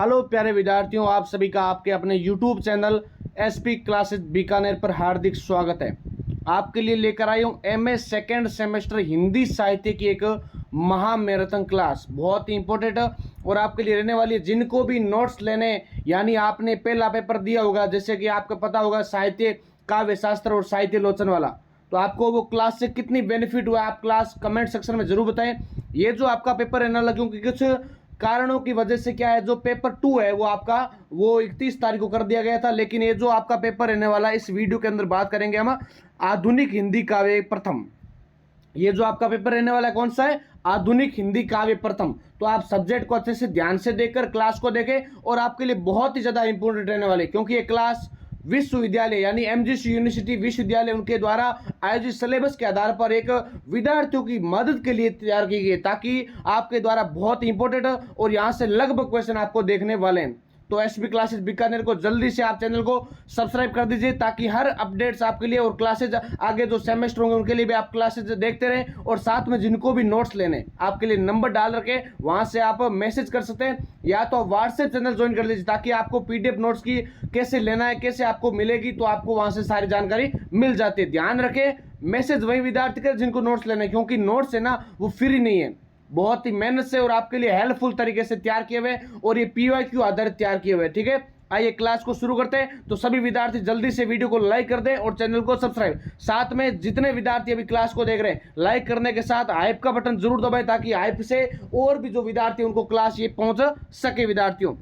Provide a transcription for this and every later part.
Hello प्यारे विद्यार्थियों, आप सभी का आपके अपने YouTube channel SP classes Bikaner पर हार्दिक स्वागत है। आपके लिए लेकर आई हूँ एमए सेकेंड सेमेस्टर हिंदी साहित्य की एक महा मैराथन क्लास, बहुत ही इंपॉर्टेंट और आपके लिए रहने वाली है। जिनको भी नोट्स लेने, यानी आपने पहला पेपर दिया होगा, जैसे कि आपको पता होगा साहित्य काव्य शास्त्र और साहित्य लोचन वाला, तो आपको वो क्लास से कितनी बेनिफिट हुआ आप क्लास कमेंट सेक्शन में जरूर बताएं। ये जो आपका पेपर रहने लगा, क्योंकि कुछ कारणों की वजह से क्या है, जो पेपर 2 है वो आपका 31 तारीख को कर दिया गया था, लेकिन ये जो आपका पेपर रहने वाला है इस वीडियो के अंदर बात करेंगे हम आधुनिक हिंदी काव्य प्रथम। ये जो आपका पेपर रहने वाला है कौन सा है, आधुनिक हिंदी काव्य प्रथम। तो आप सब्जेक्ट को अच्छे से ध्यान से देखकर क्लास को देखें और आपके लिए बहुत ही ज्यादा इंपॉर्टेंट रहने वाले, क्योंकि ये क्लास विश्वविद्यालय यानी एमजीसी यूनिवर्सिटी विश्वविद्यालय उनके द्वारा आयोजित सिलेबस के आधार पर एक विद्यार्थियों की मदद के लिए तैयार की गई, ताकि आपके द्वारा बहुत इंपॉर्टेंट और यहां से लगभग क्वेश्चन आपको देखने वाले हैं। तो एसपी क्लासेस बीकानेर को जल्दी से आप चैनल को सब्सक्राइब कर दीजिए, ताकि हर अपडेट्स आपके लिए और क्लासेज आगे जो सेमेस्टर होंगे उनके लिए भी आप क्लासेज देखते रहें। और साथ में जिनको भी नोट्स लेने, आपके लिए नंबर डाल रखे, वहां से आप मैसेज कर सकते हैं, या तो व्हाट्सएप चैनल ज्वाइन कर लीजिए, ताकि आपको पीडीएफ नोट्स की कैसे लेना है, कैसे आपको मिलेगी, तो आपको वहां से सारी जानकारी मिल जाती है। ध्यान रखें, मैसेज वही विद्यार्थी करें जिनको नोट्स लेने, क्योंकि नोट्स है ना वो फ्री नहीं है, बहुत ही मेहनत से और आपके लिए हेल्पफुल तरीके से तैयार किए हुए, और ये पीवाईक्यू आधारित तैयार किए हुए। ठीक है, आइए क्लास को शुरू करते हैं। तो सभी विद्यार्थी जल्दी से वीडियो को लाइक कर दें और चैनल को सब्सक्राइब। साथ में जितने विद्यार्थी अभी क्लास को देख रहे हैं, लाइक करने के साथ हाइप का बटन जरूर दबाएं, ताकि हाइप से और भी जो विद्यार्थी उनको क्लास ये पहुंच सके। विद्यार्थियों,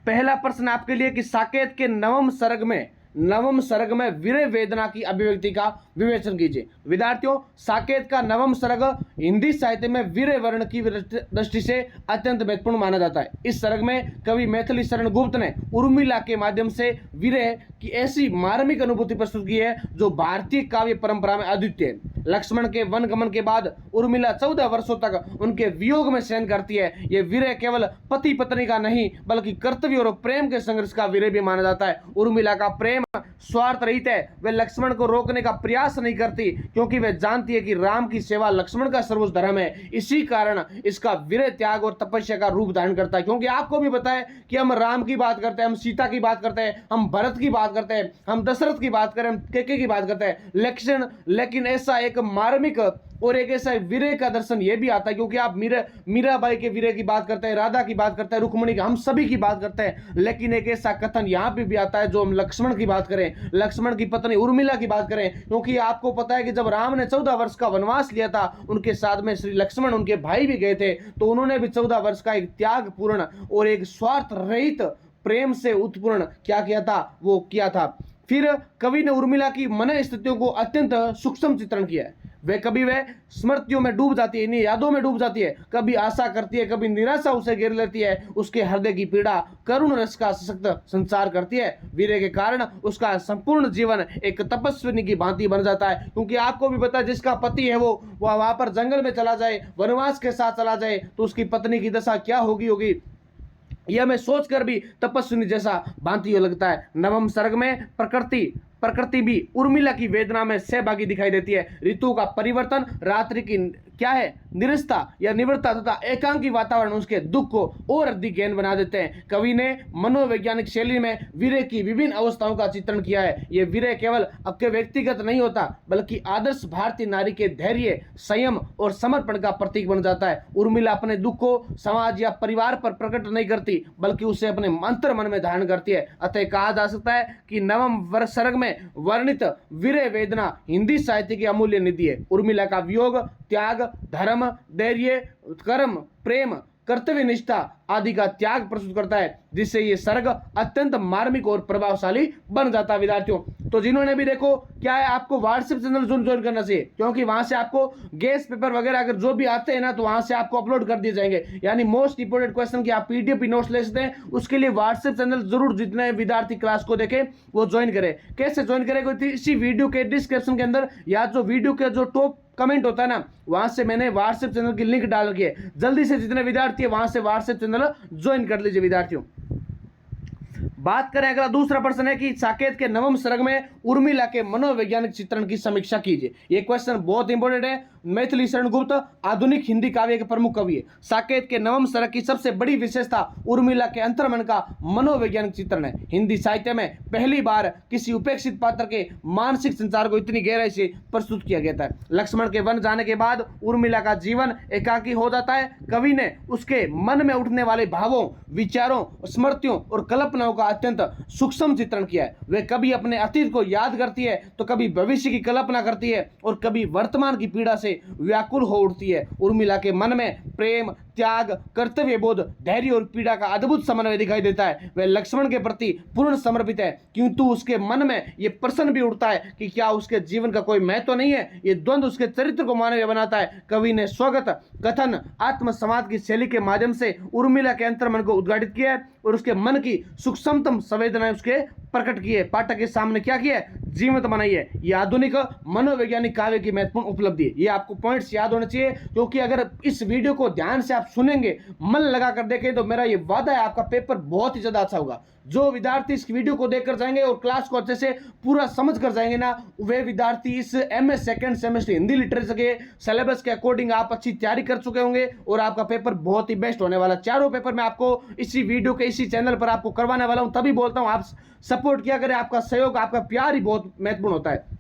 पहला प्रश्न आपके लिए कि साकेत के नवम सर्ग में वीर वेदना की अभिव्यक्ति का विवेचन कीजिए। विद्यार्थियों, साकेत का नवम सर्ग हिंदी साहित्य में वीर वर्ण की दृष्टि से अत्यंत महत्वपूर्ण माना जाता है। इस सर्ग में कवि मैथिली शरण गुप्त ने उर्मिला के माध्यम से वीर की ऐसी मार्मिक अनुभूति प्रस्तुत की है जो भारतीय काव्य परंपरा में अद्वितीय है। लक्ष्मण के वन गमन के बाद उर्मिला 14 वर्षों तक उनके वियोग में शयन करती है। ये वीर केवल पति पत्नी का नहीं, बल्कि कर्तव्य और प्रेम के संघर्ष का वीर भी माना जाता है। उर्मिला का प्रेम स्वार्थ रहित है, वे लक्ष्मण को रोकने का प्रयास नहीं करती, क्योंकि वे जानती है कि राम की सेवा लक्ष्मण का सर्वोच्च धर्म है। इसी कारण इसका वीर त्याग और तपस्या का रूप धारण करता है। क्योंकि आपको भी पता है कि हम राम की बात करते हैं, हम सीता की बात करते हैं, हम भरत की बात करते हैं, हम दशरथ की बात करें, हम केके की बात करते हैं, लेकिन ऐसा एक मार्मिक और एक ऐसा वीर का दर्शन ये भी आता है, क्योंकि आप मीराबाई के वीर की बात करते हैं, राधा की बात करते हैं, रुक्मणी की, हम सभी की बात करते हैं, लेकिन एक ऐसा कथन यहाँ पे भी आता है जो हम लक्ष्मण की बात करें, लक्ष्मण की पत्नी उर्मिला की बात करें। क्योंकि आपको पता है कि जब राम ने 14 वर्ष का वनवास लिया था, उनके साथ में श्री लक्ष्मण उनके भाई भी गए थे, तो उन्होंने भी 14 वर्ष का एक त्याग पूर्ण और एक स्वार्थ रहित प्रेम से उत्पूर्ण क्या किया था, वो किया था। फिर कवि ने उर्मिला की मन स्थितियों को अत्यंत सूक्ष्म चित्रण किया है। कभी वे स्मृतियों में डूब जाती है, इन्हीं यादों में डूब जाती है, कभी आशा करती है, कभी निराशा उसे घेर लेती है। उसके हृदय की पीड़ा करुण रस का सशक्त संचार करती है। वीर के कारण उसका संपूर्ण जीवन एक तपस्विनी की भांति बन जाता है। क्योंकि आपको भी पता है, जिसका पति है वो वहां पर जंगल में चला जाए, वनवास के साथ चला जाए, तो उसकी पत्नी की दशा क्या होगी यह मैं सोचकर भी तपस्विनी जैसा भांति लगता है। नवम सर्ग में प्रकृति भी उर्मिला की वेदना में सहभागी दिखाई देती है। ऋतु का परिवर्तन, रात्रि की क्या है निरस्ता या निवृत्ता तथा एकांकी वातावरण उसके दुख को और अधिक गहन बना देते हैं। कवि ने मनोवैज्ञानिक शैली में वीर की विभिन्न अवस्थाओं का चित्रण किया है। ये वीर केवल आपके व्यक्तिगत नहीं होता, बल्कि आदर्श भारतीय नारी के धैर्य, संयम और समर्पण का प्रतीक बन जाता है। उर्मिला अपने दुख को समाज या परिवार पर प्रकट नहीं करती, बल्कि उसे अपने अंतर मन में धारण करती है। अतः कहा जा सकता है कि नवम सर्ग में वर्णित वीर वेदना हिंदी साहित्य की अमूल्य निधि है। उर्मिला का वियोग त्याग, धर्म, धैर्य, कर्म, प्रेम, कर्तव्य निष्ठा आदि का त्याग प्रस्तुत करता है, जिससे ये सर्ग अत्यंत मार्मिक और प्रभावशाली बन जाता है। विद्यार्थियों, तो जिन्होंने भी देखो क्या है, आपको व्हाट्सएप चैनल ज्वाइन करना चाहिए, क्योंकि वहां से आपको गेस्ट पेपर वगैरह अगर जो भी आते हैं ना, तो वहां से आपको अपलोड कर दिए जाएंगे। यानी मोस्ट इंपोर्टेंट क्वेश्चन की आप पीडीएफ नोट्स ले सकते हैं। उसके लिए व्हाट्सएप चैनल जरूर जितने विद्यार्थी क्लास को देखें वो ज्वाइन करें। कैसे ज्वाइन करेंगे, इसी वीडियो के डिस्क्रिप्शन के अंदर या जो वीडियो के जो टॉप कमेंट होता है ना, वहां से मैंने व्हाट्सएप चैनल की लिंक डाल रखी है। जल्दी से जितने विद्यार्थी है वहां से व्हाट्सएप चैनल ज्वाइन कर लीजिए। विद्यार्थियों, बात करें अगला दूसरा प्रश्न है कि साकेत के नवम सर्ग में उर्मिला के मनोवैज्ञानिक चित्रण की समीक्षा कीजिए। ये क्वेश्चन बहुत इंपॉर्टेंट है। मैथिली शरण गुप्त आधुनिक हिंदी काव्य के प्रमुख कवि है। साकेत के नवम सर्ग की सबसे बड़ी विशेषता उर्मिला के अंतर्मन का मनोवैज्ञानिक चित्रण है। हिंदी साहित्य में पहली बार किसी उपेक्षित पात्र के मानसिक संचार को इतनी गहराई से प्रस्तुत किया गया था। लक्ष्मण के वन जाने के बाद उर्मिला का जीवन एकाकी हो जाता है। कवि ने उसके मन में उठने वाले भावों, विचारों, स्मृतियों और कल्पनाओं का अत्यंत सूक्ष्म चित्रण किया है। वे कभी अपने अतीत को याद करती है तो कभी भविष्य की कल्पना करती है और कभी वर्तमान की पीड़ा से व्याकुल हो उठती है। उर्मिला के मन में प्रेम, त्याग, कर्तव्य बोध, धैर्य और पीड़ा का अद्भुत समन्वय दिखाई देता है। वह लक्ष्मण के प्रति पूर्ण समर्पित है, किंतु उसके मन में यह प्रश्न भी उठता है कि क्या उसके जीवन का कोई महत्व नहीं है। ये द्वंद्व उसके चरित्र को मानवीय बनाता है। कवि ने स्वगत कथन, आत्मसंवाद की शैली के माध्यम से उर्मिला के अंतर्मन को उद्घाटित किया है और उसके मन की सूक्ष्मतम संवेदनाएं उसके प्रकट किए, पाठक के सामने क्या किया, जीवित बनाई है। ये आधुनिक मनोवैज्ञानिक काव्य की महत्वपूर्ण उपलब्धि है। ये आपको पॉइंट्स याद होने चाहिए, क्योंकि अगर इस वीडियो को ध्यान से आप सुनेंगे, मन लगा कर देखें, तो मेरा ये वादा है आपका पेपर बहुत ही ज्यादा अच्छा होगा। जो विद्यार्थी इस वीडियो को देखकर जाएंगे और क्लास को अच्छे से पूरा समझ कर जाएंगे ना, वे विद्यार्थी इस MA second semester Hindi literature के सिलेबस के अकॉर्डिंग आप अच्छी तैयारी कर चुके होंगे और आपका पेपर बहुत ही बेस्ट होने वाला। चारों पेपर मैं आपको इसी वीडियो के इसी चैनल पर आपको करवाने वाला हूं। तभी बोलता हूं आप सपोर्ट किया करें, आपका सहयोग, आपका प्यार ही बहुत महत्वपूर्ण होता है।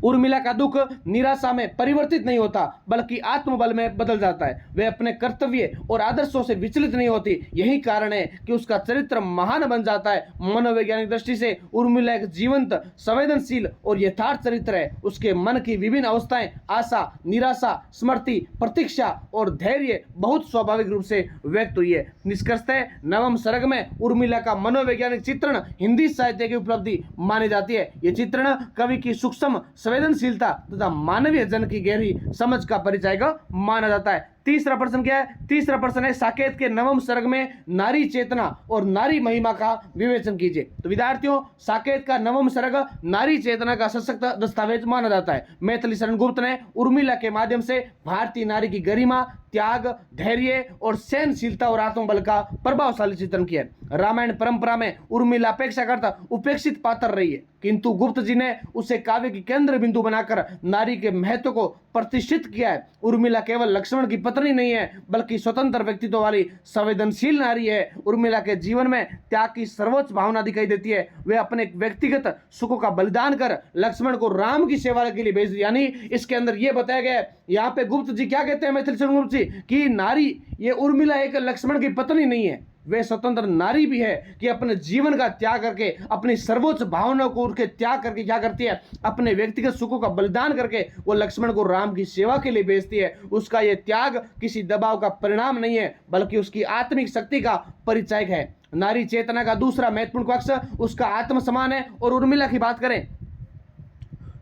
उर्मिला का दुख निराशा में परिवर्तित नहीं होता, बल्कि आत्मबल में बदल जाता है। वे अपने कर्तव्य और आदर्शों से विचलित नहीं होती। यही कारण है कि उसका चरित्र महान बन जाता है। मनोवैज्ञानिक दृष्टि से उर्मिला एक जीवंत, संवेदनशील और यथार्थ चरित्र है। उसके मन की विभिन्न अवस्थाएं, आशा, निराशा, स्मृति, प्रतीक्षा और धैर्य बहुत स्वाभाविक रूप से व्यक्त हुई है। निष्कर्षतः नवम सर्ग में उर्मिला का मनोवैज्ञानिक चित्रण हिंदी साहित्य की उपलब्धि मानी जाती है। यह चित्रण कवि की सूक्ष्म संवेदनशीलता तथा मानवीय जन की गहरी समझ का परिचय माना जाता है। तीसरा प्रश्न क्या है? तीसरा प्रश्न है साकेत के नवम सर्ग में नारी चेतना और नारी महिमा का विवेचन कीजिए। तो विद्यार्थियों, साकेत का नवम सर्ग नारी चेतना का सशक्त दस्तावेज माना जाता है। मैथिली शरण गुप्त ने उर्मिला के माध्यम से भारतीय नारी की गरिमा, त्याग, धैर्य और सहनशीलता और आत्मबल का प्रभावशाली चित्रण किया। रामायण परंपरा में उर्मिला अपेक्षाकृत उपेक्षित पात्र रही है, किंतु गुप्त जी ने उसे काव्य की केंद्र बिंदु बनाकर नारी के महत्व को प्रतिष्ठित किया है। उर्मिला केवल लक्ष्मण की पत्नी नहीं है, बल्कि स्वतंत्र व्यक्तित्व वाली संवेदनशील नारी है। उर्मिला के जीवन में त्याग की सर्वोच्च भावना दिखाई देती है। वे अपने व्यक्तिगत सुखों का बलिदान कर लक्ष्मण को राम की सेवा के लिए भेज दिया। यानी इसके अंदर यह बताया गया है, यहाँ पे गुप्त जी क्या कहते हैं, मैथिली शरण गुप्त जी, कि नारी, ये उर्मिला एक लक्ष्मण की पत्नी नहीं है, वे स्वतंत्र नारी भी है कि अपने जीवन का त्याग करके, अपनी सर्वोच्च भावनाओं को उनके त्याग करके क्या करती है, अपने व्यक्तिगत सुखों का बलिदान करके वो लक्ष्मण को राम की सेवा के लिए भेजती है। उसका ये त्याग किसी दबाव का परिणाम नहीं है, बल्कि उसकी आत्मिक शक्ति का परिचायक है। नारी चेतना का दूसरा महत्वपूर्ण पक्ष उसका आत्मसम्मान है। और उर्मिला की बात करें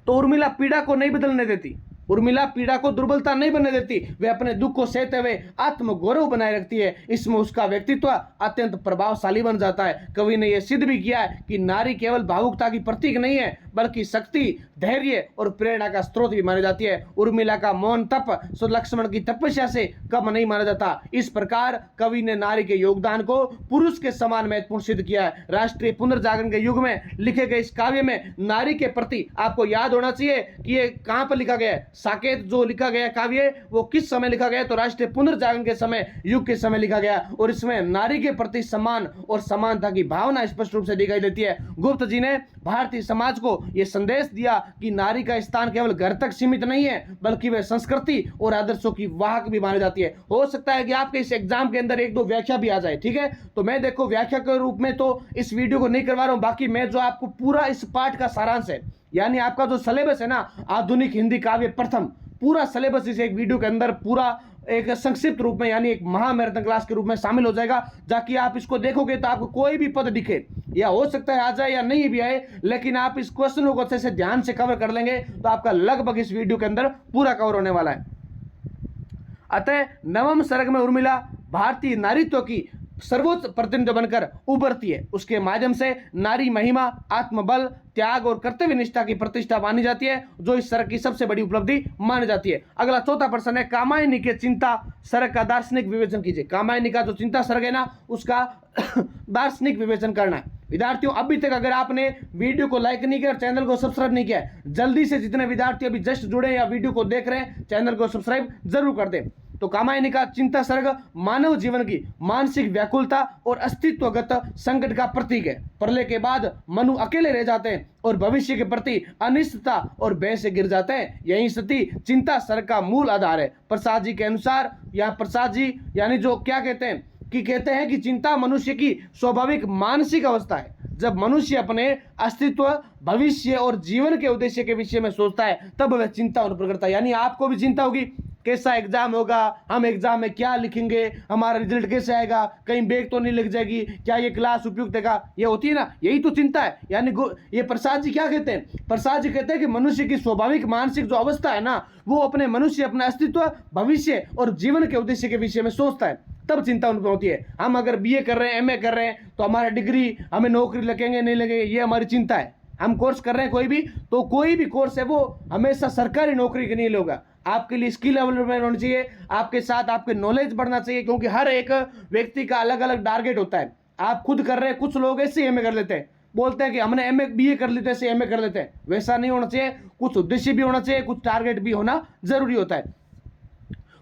तो उर्मिला पीड़ा को नहीं बदलने देती, उर्मिला पीड़ा को दुर्बलता नहीं बनने देती, वे अपने दुख को सहते हुए आत्मगौरव बनाए रखती है। इसमें उसका व्यक्तित्व अत्यंत प्रभावशाली बन जाता है। कवि ने यह सिद्ध भी किया है कि नारी केवल भावुकता की प्रतीक नहीं है, बल्कि शक्ति, धैर्य और प्रेरणा का स्रोत भी मानी जाती है। उर्मिला का मौन तप सो लक्ष्मण की तपस्या से कम नहीं माना जाता। इस प्रकार कवि ने नारी के योगदान को पुरुष के समान महत्वपूर्ण सिद्ध किया है। राष्ट्रीय पुनर्जागरण के युग में लिखे गए इस काव्य में नारी के प्रति आपको याद होना चाहिए कि ये कहां पर लिखा गया है। साकेत जो लिखा गया काव्य वो किस समय लिखा गया, तो राष्ट्रीय पुनर्जागरण के समय, युग के समय लिखा गया, और इसमें नारी के प्रति सम्मान और समानता की भावना स्पष्ट रूप से दिखाई देती है। गुप्त जी ने भारतीय समाज को यह संदेश दिया कि नारी का स्थान केवल घर तक सीमित नहीं है, बल्कि वह संस्कृति और आदर्शों की वाहक भी मानी जाती है। हो सकता है कि आपके इस एग्जाम के अंदर एक दो व्याख्या भी आ जाए, ठीक है, तो मैं देखो व्याख्या के रूप में तो इस वीडियो को नहीं करवा रहा हूं, बाकी मैं जो आपको पूरा इस पाठ का सारांश है, यानी आपका जो सिलेबस है ना, आधुनिक हिंदी काव्य प्रथम, पूरा सिलेबस इस एक वीडियो के अंदर पूरा एक संक्षिप्त रूप में, यानी एक महामैराथन क्लास के रूप में शामिल हो जाएगा। जाकि आप इसको देखोगे तो आपको कोई भी पद दिखे, या हो सकता है आ जाए या नहीं भी आए, लेकिन आप इस क्वेश्चन को अच्छे से ध्यान से कवर कर लेंगे तो आपका लगभग इस वीडियो के अंदर पूरा कवर होने वाला है। अतः नवम सर्ग में उर्मिला भारतीय नारीत्व की सर्वोच्च प्रतिनिधि बनकर उभरती है। उसके माध्यम से नारी महिमा, आत्मबल, त्याग और कर्तव्य निष्ठा की प्रतिष्ठा मानी जाती है, जो इस सर्ग की सबसे बड़ी उपलब्धि मानी जाती है। अगला चौथा प्रश्न है, कामायनी के चिंता सर्ग का दार्शनिक विवेचन कीजिए। कामायनी का जो चिंता सर्ग है ना, उसका दार्शनिक विवेचन करना है। विद्यार्थियों, अभी तक अगर आपने वीडियो को लाइक नहीं किया और चैनल को सब्सक्राइब नहीं किया है, जल्दी से जितने विद्यार्थी अभी जस्ट जुड़े या वीडियो को देख रहे हैं, चैनल को सब्सक्राइब जरूर कर दें। तो कामायनी का चिंता सर्ग मानव जीवन की मानसिक व्याकुलता और अस्तित्वगत संकट का प्रतीक है। प्रलय के बाद मनु अकेले रह जाते हैं और भविष्य के प्रति अनिश्चितता और भय से गिर जाते हैं। यही स्थिति चिंता सर्ग का मूल आधार है। प्रसाद जी के अनुसार, यहाँ प्रसाद जी यानी जो क्या कहते हैं कि चिंता मनुष्य की स्वाभाविक मानसिक अवस्था है। जब मनुष्य अपने अस्तित्व, भविष्य और जीवन के उद्देश्य के विषय में सोचता है, तब वह चिंता उत्पन्न करता है। यानी आपको भी चिंता होगी, कैसा एग्जाम होगा, हम एग्जाम में क्या लिखेंगे, हमारा रिजल्ट कैसे आएगा, कहीं बैग तो नहीं लग जाएगी, क्या ये क्लास उपयुक्त है, ये होती है ना, यही तो चिंता है। यानी ये प्रसाद जी क्या कहते हैं? प्रसाद जी कहते हैं कि मनुष्य की स्वाभाविक मानसिक जो अवस्था है ना, वो अपने अस्तित्व, भविष्य और जीवन के उद्देश्य के विषय में सोचता है, तब चिंता उनको होती है। हम अगर बीए कर रहे हैं, एमए कर रहे हैं, तो हमारा डिग्री, हमें नौकरी लगेंगे नहीं लगेंगे, ये हमारी चिंता है। हम कोर्स कर रहे हैं कोई भी कोर्स है, वो हमेशा सरकारी नौकरी के नहीं होगा। आपके लिए स्किल डेवलपमेंट होनी चाहिए, आपके साथ आपके नॉलेज बढ़ना चाहिए, क्योंकि हर एक व्यक्ति का अलग अलग टारगेट होता है। आप खुद कर रहे हैं, कुछ लोग ऐसे एमए कर लेते हैं, बोलते हैं कि हमने एमए बीए कर लेते ऐसे एमए कर लेते हैं, वैसा नहीं होना चाहिए। कुछ उद्देश्य भी होना चाहिए, कुछ टारगेट भी होना जरूरी होता है।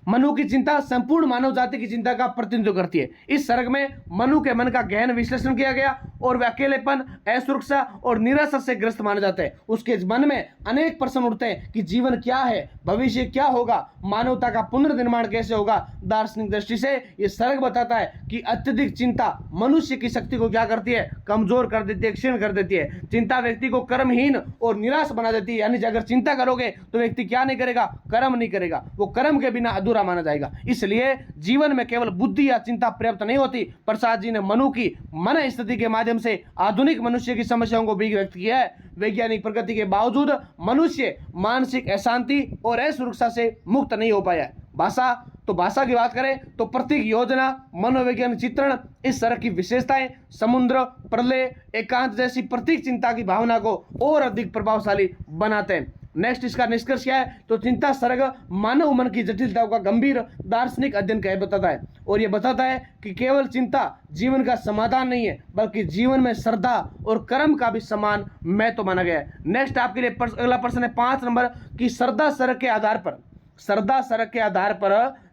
मनु की चिंता संपूर्ण मानव जाति की चिंता का प्रतिनिधित्व करती है। इस सर्ग में मनु के मन का गहन विश्लेषण किया गया और वह अकेलेपन, असुरक्षा और निराशा से ग्रस्त माना जाता है। उसके मन में अनेक प्रश्न उठते हैं कि जीवन क्या है, भविष्य क्या होगा, मानवता का पुनर्निर्माण कैसे होगा। दार्शनिक दृष्टि से यह सर्ग बताता है कि अत्यधिक चिंता मनुष्य की शक्ति को क्या करती है, कमजोर कर देती है, क्षीण कर देती है। चिंता व्यक्ति को कर्महीन और निराश बना देती है। यानी अगर चिंता करोगे तो व्यक्ति क्या नहीं करेगा, कर्म नहीं करेगा, वो कर्म के बिना अधूरा माना जाएगा। इसलिए जीवन में केवल बुद्धि या चिंता पर्याप्त नहीं होती। प्रसाद जी ने मनु की मन स्थिति के माध्यम से आधुनिक मनुष्य की समस्याओं को भी व्यक्त किया है। वैज्ञानिक प्रगति के बावजूद मनुष्य मानसिक अशांति और असुरक्षा से मुक्त नहीं हो पाया है। भाषा की बात करें तो प्रतीक, योजना, मनोवैज्ञानिक चित्रण, इस तरह की विशेषताएं समुद्र, प्रलय, एकांत जैसी प्रतीक चिंता की भावना को और अधिक प्रभावशाली बनाते हैं। नेक्स्ट इसका निष्कर्ष क्या है? तो चिंता सर्ग मानव मन की जटिलताओं का गंभीर दार्शनिक अध्ययन का बताता है, और यह बताता है कि केवल चिंता जीवन का समाधान नहीं है, बल्कि जीवन में श्रद्धा और कर्म का भी समान महत्व माना गया है। नेक्स्ट आपके लिए अगला प्रश्न है 5 नंबर की श्रद्धा सर्ग के आधार पर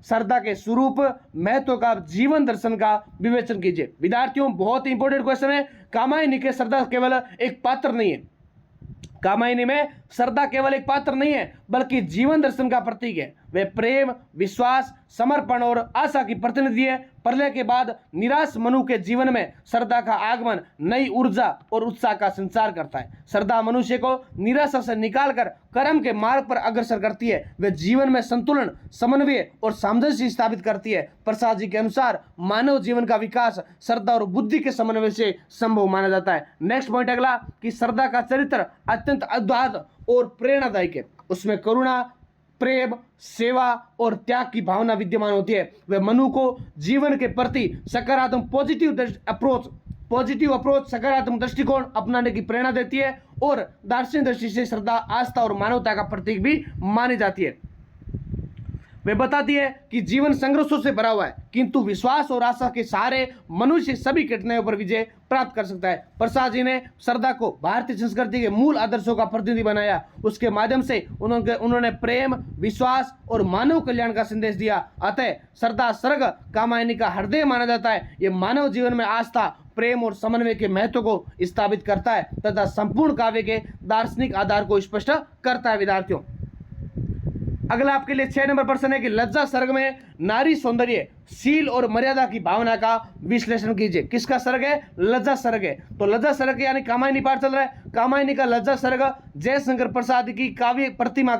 श्रद्धा के स्वरूप, महत्व का जीवन दर्शन का विवेचन कीजिए। विद्यार्थियों, बहुत इंपॉर्टेंट क्वेश्चन है। कामायनी के श्रद्धा केवल एक पात्र नहीं है, कामायनी में श्रद्धा केवल एक पात्र नहीं है, बल्कि जीवन दर्शन का प्रतीक है। वे प्रेम, विश्वास, समर्पण और आशा की प्रतिनिधि है। प्रलय के बाद निराश मनु के जीवन में श्रद्धा का आगमन नई ऊर्जा और उत्साह का संचार करता है। श्रद्धा मनुष्य को निराशा से निकालकर कर्म के मार्ग पर अग्रसर करती है। वे जीवन में संतुलन, समन्वय और सामंजस्य स्थापित करती है। प्रसाद जी के अनुसार मानव जीवन का विकास श्रद्धा और बुद्धि के समन्वय से संभव माना जाता है। नेक्स्ट पॉइंट अगला कि श्रद्धा का चरित्र अत्यंत अद्भुत और प्रेरणादायक है। उसमें करुणा, प्रेम, सेवा और त्याग की भावना विद्यमान होती है। वह मनु को जीवन के प्रति सकारात्मक पॉजिटिव अप्रोच, सकारात्मक दृष्टिकोण अपनाने की प्रेरणा देती है, और दार्शनिक दृष्टि से श्रद्धा आस्था और मानवता का प्रतीक भी मानी जाती है। वे बताती है कि जीवन संघर्षों से भरा हुआ है, किंतु विश्वास और आशा के सहारे मनुष्य सभी कठिनाइयों पर विजय प्राप्त कर सकता है। प्रसाद जी ने श्रद्धा को भारतीय संस्कृति के मूल आदर्शों का प्रतिनिधि बनाया। उसके माध्यम से उन्होंने प्रेम, विश्वास और मानव कल्याण का संदेश दिया। अतः श्रद्धा सर्ग कामायनी का हृदय माना जाता है। यह मानव जीवन में आस्था, प्रेम और समन्वय के महत्व को स्थापित करता है तथा संपूर्ण काव्य के दार्शनिक आधार को स्पष्ट करता है। विद्यार्थियों, अगला आपके लिए 6 नंबर प्रश्न है कि लज्जा सर्ग में नारी सौंदर्य, शील और मर्यादा की भावना का विश्लेषण कीजिए। किसका सर्ग है? लज्जा सर्ग है। तो लज्जा सर्ग यानी कामायनी पाठ चल रहा है। कामायनी का लज्जा सर्ग जयशंकर प्रसाद की काव्य प्रतिभा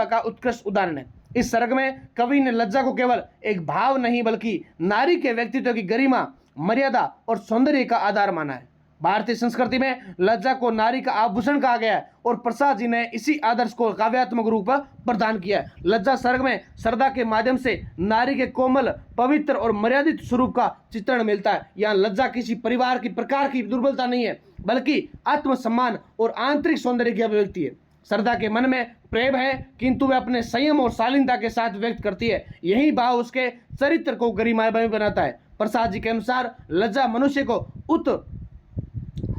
का उत्कृष्ट उदाहरण है। इस सर्ग में कवि ने लज्जा को केवल एक भाव नहीं, बल्कि नारी के व्यक्तित्व की गरिमा, मर्यादा और सौंदर्य का आधार माना है। भारतीय संस्कृति में लज्जा को नारी का आभूषण कहा गया है और प्रसाद जी ने इसी आदर्श को काव्यात्मक रूप प्रदान किया है। लज्जा सर्ग में श्रद्धा के माध्यम से नारी के कोमल, पवित्र और मर्यादित स्वरूप का चित्रण मिलता है। यहाँ लज्जा किसी परिवार की प्रकार की दुर्बलता नहीं है, बल्कि आत्मसम्मान और आंतरिक सौंदर्य की अभिव्यक्ति है। श्रद्धा के मन में प्रेम है, किंतु वह अपने संयम और शालीनता के साथ व्यक्त करती है। यही भाव उसके चरित्र को गरिमामय बनाता है। प्रसाद जी के अनुसार लज्जा मनुष्य को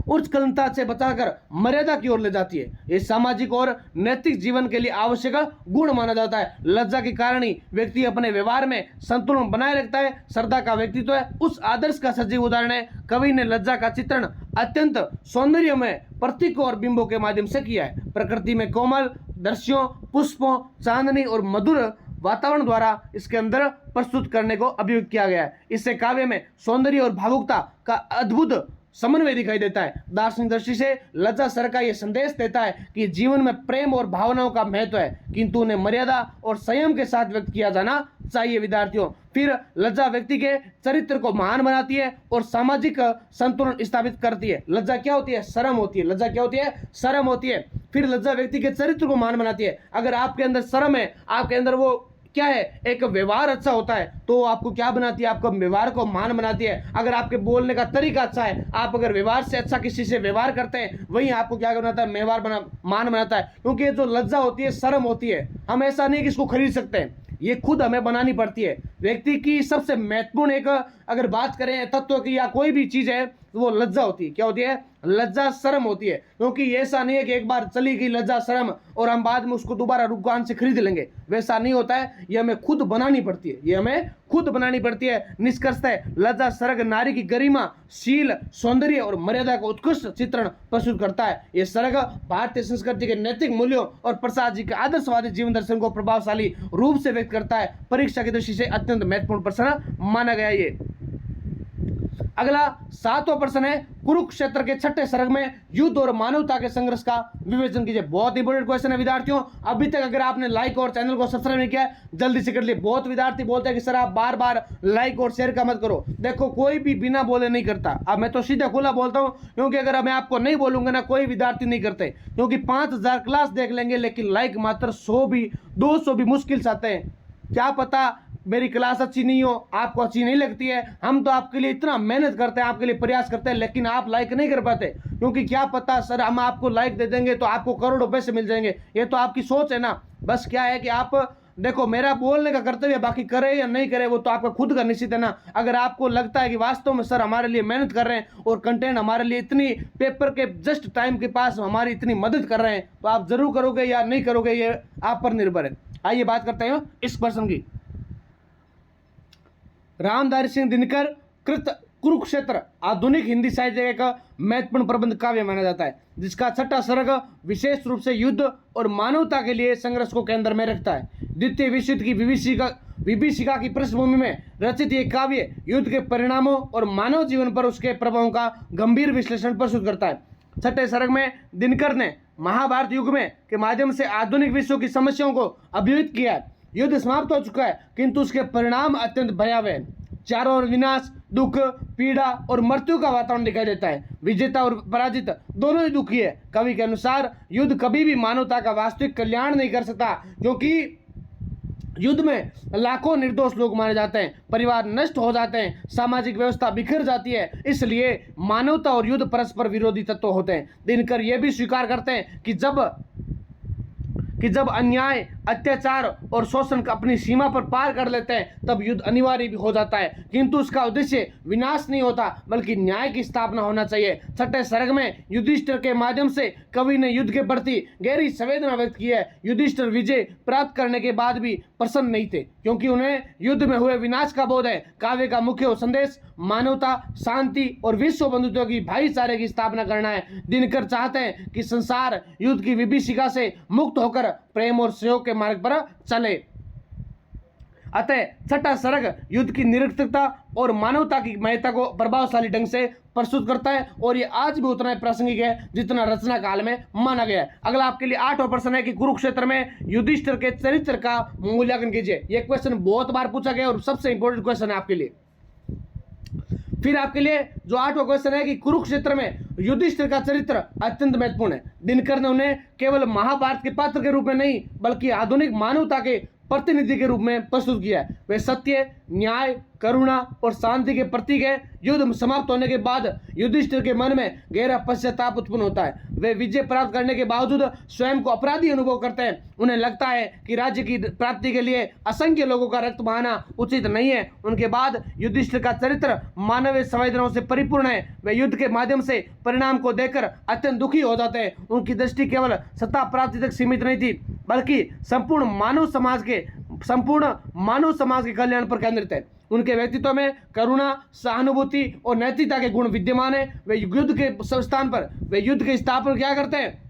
उच्चकलनता से बचाकर मर्यादा की ओर ले जाती है। ये सामाजिक और नैतिक जीवन के लिए आवश्यक गुण माना जाता है। लज्जा के कारण ही व्यक्ति अपने व्यवहार में संतुलन बनाए रखता है। श्रद्धा का व्यक्तित्व है उस आदर्श का सजीव उदाहरण है। कवि ने लज्जा का चित्रण अत्यंत सौंदर्यमय प्रतीकों और बिंबों के माध्यम से किया है। प्रकृति में कोमल दृश्यों, पुष्पों, चांदनी और मधुर वातावरण द्वारा इसके अंदर प्रस्तुत करने को अभिव्यक्त किया गया है। इससे काव्य में सौंदर्य और भावुकता का अद्भुत समन्वय दिखाई देता है। दार्शनिक दृष्टि से लज्जा सर्ग का यह संदेश देता है कि जीवन में प्रेम और भावनाओं का महत्व है, किंतु उन्हें मर्यादा और संयम के साथ व्यक्त किया जाना चाहिए। विद्यार्थियों, फिर लज्जा व्यक्ति के चरित्र को महान बनाती है और सामाजिक संतुलन स्थापित करती है। लज्जा क्या होती है? शर्म होती है। लज्जा क्या होती है? शर्म होती है। फिर लज्जा व्यक्ति के चरित्र को महान बनाती है। अगर आपके अंदर शर्म है, आपके अंदर वो क्या है, एक व्यवहार अच्छा होता है, तो आपको क्या बनाती है? आपको व्यवहार को मान बनाती है। अगर आपके बोलने का तरीका अच्छा है, आप अगर व्यवहार से अच्छा किसी से व्यवहार करते हैं, वही आपको क्या बनाता है? व्यवहार मान बनाता है। क्योंकि ये जो लज्जा होती है, शर्म होती है, हम ऐसा नहीं कि इसको खरीद सकते हैं, ये खुद हमें बनानी पड़ती है। व्यक्ति की सबसे महत्वपूर्ण एक अगर बात करें तत्व की या कोई भी चीज है, तो वो लज्जा होती है। क्या होती है? लज्जा शर्म होती है। क्योंकि ऐसा नहीं है कि एक बार चली गई लज्जा शर्म और हम बाद में उसको दोबारा दुकान से खरीद लेंगे, वैसा नहीं होता है। ये हमें खुद बनानी पड़ती है, ये हमें खुद बनानी पड़ती है। निष्कर्षतः लज्जा सर्ग नारी की गरिमा, शील, सौंदर्य और मर्यादा का उत्कृष्ट चित्रण प्रस्तुत करता है। यह सर्ग भारतीय संस्कृति के नैतिक मूल्यों और प्रसाद जी के आदर्शवादी जीवन दर्शन को प्रभावशाली रूप से व्यक्त करता है। परीक्षा की दृष्टि से अत्यंत महत्वपूर्ण प्रश्न माना गया ये। अगला 7वां प्रश्न है, कुरुक्षेत्र के 6ठे सर्ग में युद्ध और मानवता के संघर्ष का विवेचन कीजिए। बहुत इंपॉर्टेंट क्वेश्चन है विद्यार्थियों। अभी तक अगर आपने लाइक और चैनल को सब्सक्राइब नहीं किया है, जल्दी से कर लिए। बहुत विद्यार्थी बोलते हैं कि सर आप बार बार लाइक और शेयर का मत करो। देखो, कोई भी बिना बोले नहीं करता। अब मैं तो सीधा खुला बोलता हूं, क्योंकि अगर मैं आपको नहीं बोलूंगा ना, कोई विद्यार्थी नहीं करते। क्योंकि 5000 क्लास देख लेंगे, लेकिन लाइक मात्र 100 भी 200 भी मुश्किल से आते हैं। क्या पता मेरी क्लास अच्छी नहीं हो, आपको अच्छी नहीं लगती है। हम तो आपके लिए इतना मेहनत करते हैं, आपके लिए प्रयास करते हैं, लेकिन आप लाइक नहीं कर पाते। क्योंकि क्या पता सर हम आपको लाइक दे देंगे तो आपको करोड़ों पैसे मिल जाएंगे। ये तो आपकी सोच है ना। बस क्या है कि आप देखो, मेरा बोलने का कर्तव्य, बाकी करे या नहीं करे वो तो आपका खुद का निश्चित है ना। अगर आपको लगता है कि वास्तव में सर हमारे लिए मेहनत कर रहे हैं और कंटेंट हमारे लिए इतनी पेपर के जस्ट टाइम के पास हमारी इतनी मदद कर रहे हैं, तो आप जरूर करोगे या नहीं करोगे, ये आप पर निर्भर है। आइए बात करते हैं इस प्रश्न की। रामधारी सिंह दिनकर कृत कुरुक्षेत्र आधुनिक हिंदी साहित्य का महत्वपूर्ण प्रबंध काव्य माना जाता है, जिसका 6ठा सर्ग विशेष रूप से युद्ध और मानवता के लिए संघर्ष को केंद्र में रखता है। द्वितीय विश्व युद्ध की विभीषिका की पृष्ठभूमि में रचित ये काव्य युद्ध के परिणामों और मानव जीवन पर उसके प्रभावों का गंभीर विश्लेषण प्रस्तुत करता है। 6ठे सर्ग में दिनकर ने महाभारत युग में के माध्यम से आधुनिक विश्व की समस्याओं को अभिव्यक्त किया है। युद्ध समाप्त हो चुका है, किंतु उसके परिणाम अत्यंत भयावह हैं। चारों ओर विनाश, दुख, पीड़ा और मृत्यु का वातावरण दिखाई देता है। विजेता और पराजित दोनों ही दुखी है। कवि के अनुसार युद्ध कभी भी मानवता का वास्तविक कल्याण नहीं कर सकता, क्योंकि युद्ध में लाखों निर्दोष लोग मारे जाते हैं, परिवार नष्ट हो जाते हैं, सामाजिक व्यवस्था बिखर जाती है। इसलिए मानवता और युद्ध परस्पर विरोधी तत्व होते हैं। दिनकर यह भी स्वीकार करते हैं कि जब अन्याय, अत्याचार और शोषण अपनी सीमा पर पार कर लेते हैं, तब युद्ध अनिवार्य भी हो जाता है। किंतु उसका उद्देश्य विनाश नहीं होता, बल्कि न्याय की स्थापना होना चाहिए। 6ठे सर्ग में युधिष्ठिर के माध्यम से कवि ने युद्ध के प्रति गहरी संवेदना व्यक्त की है। युधिष्ठिर विजय प्राप्त करने के बाद भी प्रसन्न नहीं थे, क्योंकि उन्हें युद्ध में हुए विनाश का बोध है। काव्य का मुख्य संदेश मानवता, शांति और विश्व बंधुत्व की भाईचारे की स्थापना करना है। दिनकर चाहते हैं कि संसार युद्ध की विभीषिका से मुक्त होकर प्रेम और सहयोग के मार्ग पर चले। अतः 6ठा सर्ग युद्ध की निरर्थकता और मानवता की महत्ता को प्रभावशाली ढंग से प्रस्तुत करता है, और ये आज भी उतना प्रासंगिक है जितना रचना काल में माना गया है। अगला आपके लिए 8वां प्रश्न है कि कुरुक्षेत्र में युधिष्ठिर के चरित्र का मूल्यांकन कीजिए। यह क्वेश्चन बहुत बार पूछा गया और सबसे इंपॉर्टेंट क्वेश्चन है आपके लिए। फिर आपके लिए जो 8वां क्वेश्चन है कि कुरुक्षेत्र में युधिष्ठिर का चरित्र अत्यंत महत्वपूर्ण है। दिनकर ने उन्हें केवल महाभारत के पात्र के रूप में नहीं बल्कि आधुनिक मानवता के प्रतिनिधि के रूप में प्रस्तुत किया है। वे सत्य, न्याय, करुणा और शांति के प्रतीक है। युद्ध समाप्त होने के बाद युधिष्ठिर के मन में गहरा पश्चाताप उत्पन्न होता है। वे विजय प्राप्त करने के बावजूद स्वयं को अपराधी अनुभव करते हैं। उन्हें लगता है कि राज्य की प्राप्ति के लिए असंख्य लोगों का रक्त बहाना उचित नहीं है। उनके बाद युधिष्ठिर का चरित्र मानवीय संवेदनाओं से परिपूर्ण है। वे युद्ध के माध्यम से परिणाम को देखकर अत्यंत दुखी हो जाते हैं। उनकी दृष्टि केवल सत्ता प्राप्ति तक सीमित नहीं थी बल्कि संपूर्ण मानव समाज के कल्याण पर केंद्रित है। उनके व्यक्तित्व में करुणा, सहानुभूति और नैतिकता के गुण विद्यमान है। वे युद्ध के स्थान पर क्या करते हैं?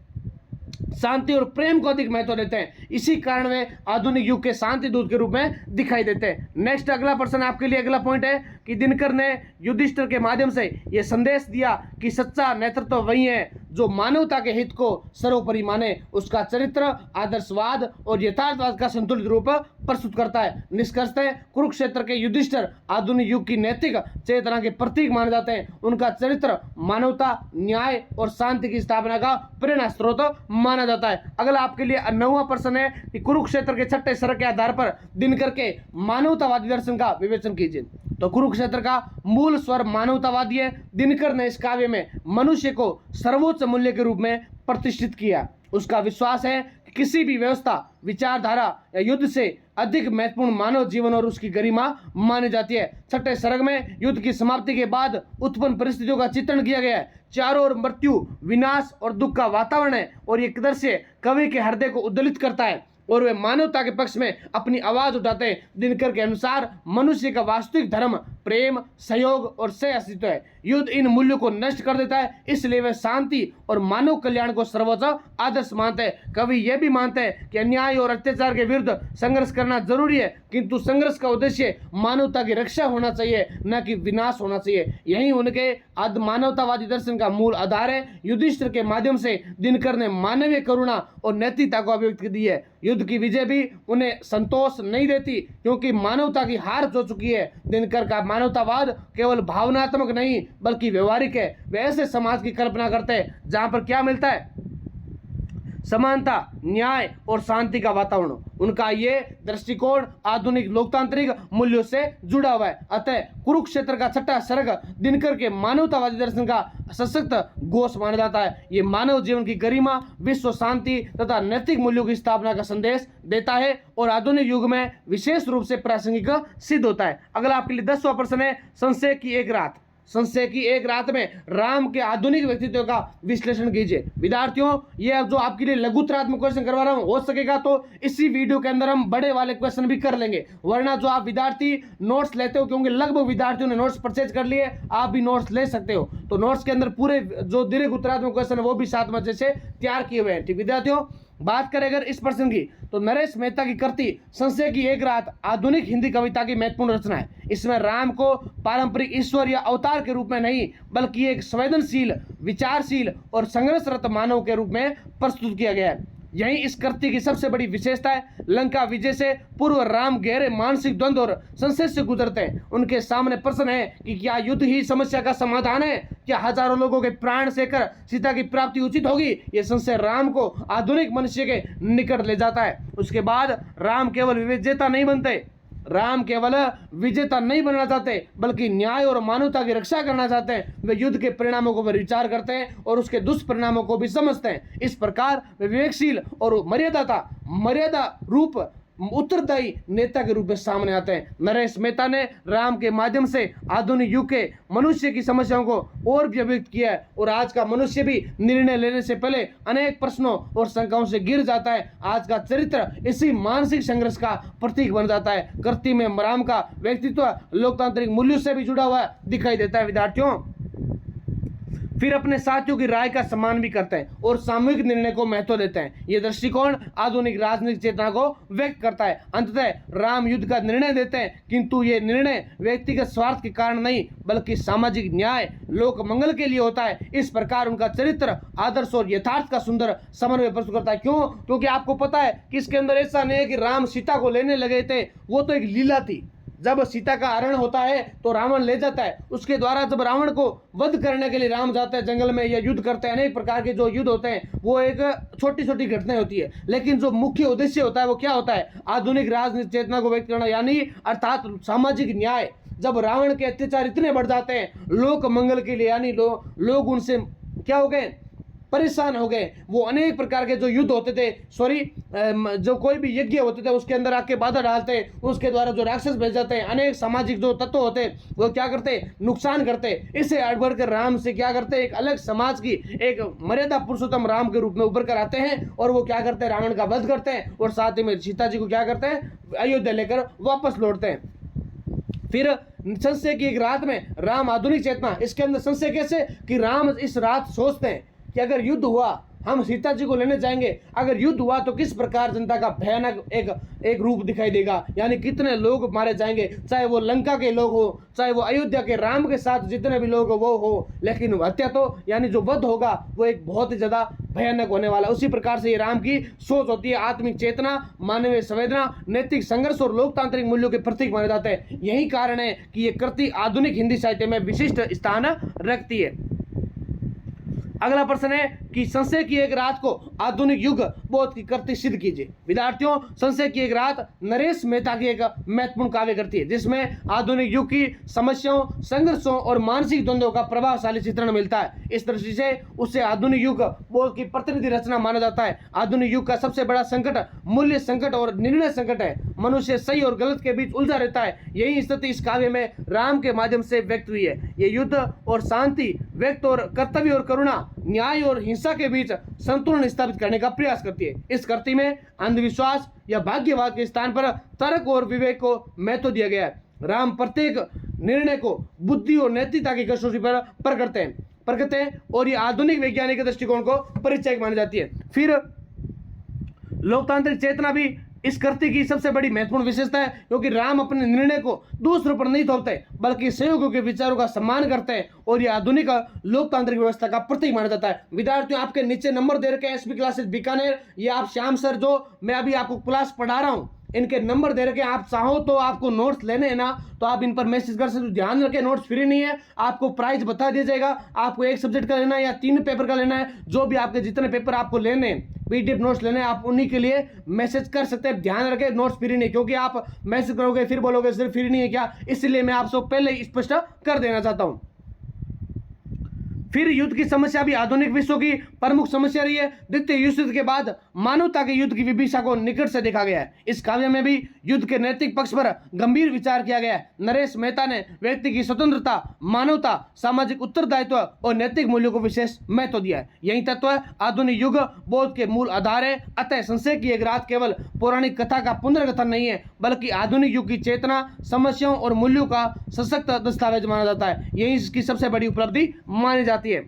शांति और प्रेम को अधिक महत्व देते हैं। इसी कारण वे आधुनिक युग के शांति दूत के रूप में दिखाई देते हैं। नेक्स्ट अगला प्रश्न आपके लिए, अगला पॉइंट है कि दिनकर ने युधिष्ठिर के माध्यम से यह संदेश दिया कि सच्चा नेतृत्व वही है जो मानवता के हित को सर्वोपरि माने। उसका चरित्र आदर्शवाद और यथार्थवाद का संतुलित रूप प्रस्तुत करता है। निष्कर्षतः कुरुक्षेत्र के युधिष्ठिर आधुनिक युग की नैतिक चेतना के प्रतीक माने जाते हैं। उनका चरित्र मानवता, न्याय और शांति की स्थापना का प्रेरणा स्रोत माना जाता है। अगला आपके लिए 9वां प्रश्न है कि कुरुक्षेत्र के छठे सर्ग के आधार पर दिनकर के मानवतावादी दर्शन का विवेचन कीजिए। तो कुरुक्षेत्र का मूल स्वर मानवतावादी है। दिनकर ने इस काव्य में मनुष्य को सर्वोच्च मूल्य के रूप में प्रतिष्ठित किया। उसका विश्वास है कि किसी भी व्यवस्था, विचारधारा या युद्ध से अधिक महत्वपूर्ण मानव जीवन और उसकी गरिमा मानी जाती है। छठे सर्ग में युद्ध की समाप्ति के बाद उत्पन्न परिस्थितियों का चित्रण किया गया है। चारों ओर मृत्यु, विनाश और दुख का वातावरण है और ये दृश्य कवि के हृदय को उद्वेलित करता है और वे मानवता के पक्ष में अपनी आवाज उठाते हैं। दिनकर के अनुसार मनुष्य का वास्तविक धर्म प्रेम, सहयोग और सह अस्तित्व है। युद्ध इन मूल्यों को नष्ट कर देता है, इसलिए वे शांति और मानव कल्याण को सर्वोच्च आदर्श मानते हैं। कवि यह भी मानते हैं कि अन्याय और अत्याचार के विरुद्ध संघर्ष करना जरूरी है, किंतु संघर्ष का उद्देश्य मानवता की रक्षा होना चाहिए, न कि विनाश होना चाहिए। यही उनके मानवतावादी दर्शन का मूल आधार है। युधिष्ठिर के माध्यम से दिनकर ने मानवीय करुणा और नैतिकता को अभिव्यक्त की है। युद्ध की विजय भी उन्हें संतोष नहीं देती क्योंकि मानवता की हार हो चुकी है। दिनकर का मानवतावाद केवल भावनात्मक नहीं बल्कि व्यवहारिक है। वे ऐसे समाज की कल्पना करते हैं जहां पर क्या मिलता है? समानता, न्याय और शांति का वातावरण। उनका ये दृष्टिकोण आधुनिक लोकतांत्रिक मूल्यों से जुड़ा हुआ है। अतः कुरुक्षेत्र का छठा सर्ग दिनकर के मानवतावादी दर्शन का सशक्त घोष माना जाता है। ये मानव जीवन की गरिमा, विश्व शांति तथा नैतिक मूल्यों की स्थापना का संदेश देता है और आधुनिक युग में विशेष रूप से प्रासंगिक सिद्ध होता है। अगला आपके लिए 10वां प्रश्न है, संशय की एक रात। संशय की एक रात में राम के आधुनिक व्यक्तित्व का विश्लेषण कीजिए। विद्यार्थियों, ये जो आपके लिए लघुतरात्मक क्वेश्चन करवा रहा हूं, हो सकेगा तो इसी वीडियो के अंदर हम बड़े वाले क्वेश्चन भी कर लेंगे, वरना जो आप विद्यार्थी नोट्स लेते हो, क्योंकि लगभग विद्यार्थियों ने नोट्स परचेज कर लिए, आप भी नोट्स ले सकते हो, तो नोट्स के अंदर पूरे जो दीर्घ उत्तरात्मक क्वेश्चन है वो भी 7 मजे से तैयार किए हुए हैं। ठीक विद्यार्थियों, बात करें अगर इस प्रश्न की, तो नरेश मेहता की कृति संशय की एक रात आधुनिक हिंदी कविता की महत्वपूर्ण रचना है। इसमें राम को पारंपरिक ईश्वर या अवतार के रूप में नहीं बल्कि एक संवेदनशील, विचारशील और संघर्षरत मानव के रूप में प्रस्तुत किया गया है। यही इस कृति की सबसे बड़ी विशेषता है। लंका विजय से पूर्व राम गहरे मानसिक द्वंद्व और संशय से गुजरते हैं। उनके सामने प्रश्न है कि क्या युद्ध ही समस्या का समाधान है? क्या हजारों लोगों के प्राण सेकर सीता की प्राप्ति उचित होगी? ये संशय राम को आधुनिक मनुष्य के निकट ले जाता है। उसके बाद राम केवल विजेता नहीं बनना चाहते बल्कि न्याय और मानवता की रक्षा करना चाहते हैं। वे युद्ध के परिणामों को विचार करते हैं और उसके दुष्परिणामों को भी समझते हैं। इस प्रकार वे विवेकशील और मर्यादा रूप उत्तरदायी नेता के रूप में सामने आते हैं। नरेश मेहता ने राम के माध्यम से आधुनिक युग के मनुष्य की समस्याओं को और भी अभिव्यक्त किया है और आज का मनुष्य भी निर्णय लेने से पहले अनेक प्रश्नों और शंकाओं से गिर जाता है। आज का चरित्र इसी मानसिक संघर्ष का प्रतीक बन जाता है। कृति में राम का व्यक्तित्व लोकतांत्रिक मूल्यों से भी जुड़ा हुआ दिखाई देता है। विद्यार्थियों, फिर अपने साथियों की राय का सम्मान भी करते हैं और सामूहिक निर्णय को महत्व देते हैं। यह दृष्टिकोण आधुनिक राजनीतिक चेतना को व्यक्त करता है। अंततः राम युद्ध का निर्णय देते हैं, किंतु ये निर्णय व्यक्तिगत स्वार्थ के कारण नहीं बल्कि सामाजिक न्याय, लोक मंगल के लिए होता है। इस प्रकार उनका चरित्र आदर्श और यथार्थ का सुंदर समन्वय प्रस्तुत करता है। क्यों? क्योंकि आपको पता है कि इसके अंदर ऐसा नहीं है कि राम सीता को लेने लगे थे, वो तो एक लीला थी। जब सीता का हरण होता है तो रावण ले जाता है, उसके द्वारा जब रावण को वध करने के लिए राम जाते हैं जंगल में या युद्ध करते हैं, अनेक प्रकार के जो युद्ध होते हैं वो एक छोटी छोटी घटनाएं होती है, लेकिन जो मुख्य उद्देश्य होता है वो क्या होता है, आधुनिक राजनीतिक चेतना को व्यक्त करना, यानी अर्थात सामाजिक न्याय। जब रावण के अत्याचार इतने बढ़ जाते हैं लोक मंगल के लिए, यानी लोग उनसे क्या हो गए, परेशान हो गए, वो अनेक प्रकार के जो युद्ध होते थे, जो कोई भी यज्ञ होते थे उसके अंदर आके बाधा डालते, उसके द्वारा जो राक्षस भेज जाते हैं, अनेक सामाजिक जो तत्व होते वो क्या करते, नुकसान करते। इससे आगे बढ़कर राम से क्या करते, एक अलग समाज की एक मर्यादा पुरुषोत्तम राम के रूप में उभर कर आते हैं और वो क्या करते हैं, रावण का वध करते हैं और साथ ही में सीता जी को क्या करते हैं, अयोध्या लेकर वापस लौटते हैं। फिर संशय की एक रात में राम आधुनिक चेतना, इसके अंदर संशय कैसे कि राम इस रात सोचते हैं कि अगर युद्ध हुआ हम सीता जी को लेने जाएंगे, अगर युद्ध हुआ तो किस प्रकार जनता का भयानक एक रूप दिखाई देगा, यानी कितने लोग मारे जाएंगे, चाहे वो लंका के लोग हो, चाहे वो अयोध्या के राम के साथ जितने भी लोग हो वो हो, लेकिन हत्या तो यानी जो वध होगा वो एक बहुत ही ज्यादा भयानक होने वाला। उसी प्रकार से ये राम की सोच होती है, आत्मिक चेतना, मानवीय संवेदना, नैतिक संघर्ष और लोकतांत्रिक मूल्यों के प्रतीक माने जाते हैं। यही कारण है कि ये कृति आधुनिक हिंदी साहित्य में विशिष्ट स्थान रखती है। अगला प्रश्न है कि संशय की एक रात को आधुनिक युग बोध की कृति सिद्ध कीजिए। विद्यार्थियों, संशय की एक रात नरेश मेहता की एक महत्वपूर्ण काव्य कृति है जिसमें आधुनिक युग की समस्याओं, संघर्षों और मानसिक द्वंद्वों का प्रभावशाली चित्रण मिलता है। इस दृष्टि से उसे आधुनिक युग बोध की प्रतिनिधि रचना माना जाता है। आधुनिक युग का सबसे बड़ा संकट मूल्य संकट और निर्णय संकट है। मनुष्य सही और गलत के बीच उलझा रहता है। यही स्थिति इस काव्य में राम के माध्यम से व्यक्त हुई है। ये युद्ध और शांति, व्यक्त और कर्तव्य और करुणा, न्याय और हिंसा के बीच संतुलन स्थापित करने का प्रयास करती है। इस कृति में अंधविश्वास या भाग्यवाद के स्थान पर तर्क और विवेक को महत्व दिया गया है। राम प्रत्येक निर्णय को बुद्धि और नैतिकता की कसौटी पर प्रकट है और ये आधुनिक वैज्ञानिक दृष्टिकोण को परिचय मानी जाती है। फिर लोकतांत्रिक चेतना भी इस कृति की सबसे बड़ी महत्वपूर्ण विशेषता है, क्योंकि राम अपने निर्णय को दूसरों पर नहीं थोपते बल्कि सहयोगियों के विचारों का सम्मान करते हैं और ये आधुनिक लोकतांत्रिक व्यवस्था का प्रतीक माना जाता है। विद्यार्थियों, आपके नीचे नंबर दे रखे हैं एसपी क्लासेस बीकानेर, ये आप श्याम सर जो मैं अभी आपको क्लास पढ़ा रहा हूँ इनके नंबर दे रखे हैं। आप चाहो तो आपको नोट्स लेने हैं ना तो आप इन पर मैसेज कर सकते हो। ध्यान रखें, नोट्स फ्री नहीं है, आपको प्राइस बता दिया जाएगा। आपको एक सब्जेक्ट का लेना है या 3 पेपर का लेना है, जो भी आपके जितने पेपर आपको लेने हैं, पीडीएफ नोट्स लेने हैं, आप उन्हीं के लिए मैसेज कर सकते हैं। ध्यान रखें, नोट्स फ्री नहीं, क्योंकि आप मैसेज करोगे फिर बोलोगे सिर्फ फ्री नहीं है क्या, इसलिए मैं आपसे पहले ही स्पष्ट कर देना चाहता हूं। फिर युद्ध की समस्या भी आधुनिक विश्व की प्रमुख समस्या रही है। द्वितीय युद्ध के बाद मानवता के युद्ध की विभीषा को निकट से देखा गया है। इस काव्य में भी युद्ध के नैतिक पक्ष पर गंभीर विचार किया गया है। नरेश मेहता ने व्यक्ति की स्वतंत्रता, मानवता, सामाजिक उत्तरदायित्व और नैतिक मूल्यों को विशेष महत्व दिया है। यही तत्व आधुनिक युग बोध के मूल आधार है। अतः संशय की एक रात केवल पौराणिक कथा का पुनर्कथन नहीं है, बल्कि आधुनिक युग की चेतना, समस्याओं और मूल्यों का सशक्त दस्तावेज माना जाता है। यही इसकी सबसे बड़ी उपलब्धि मानी जाती है।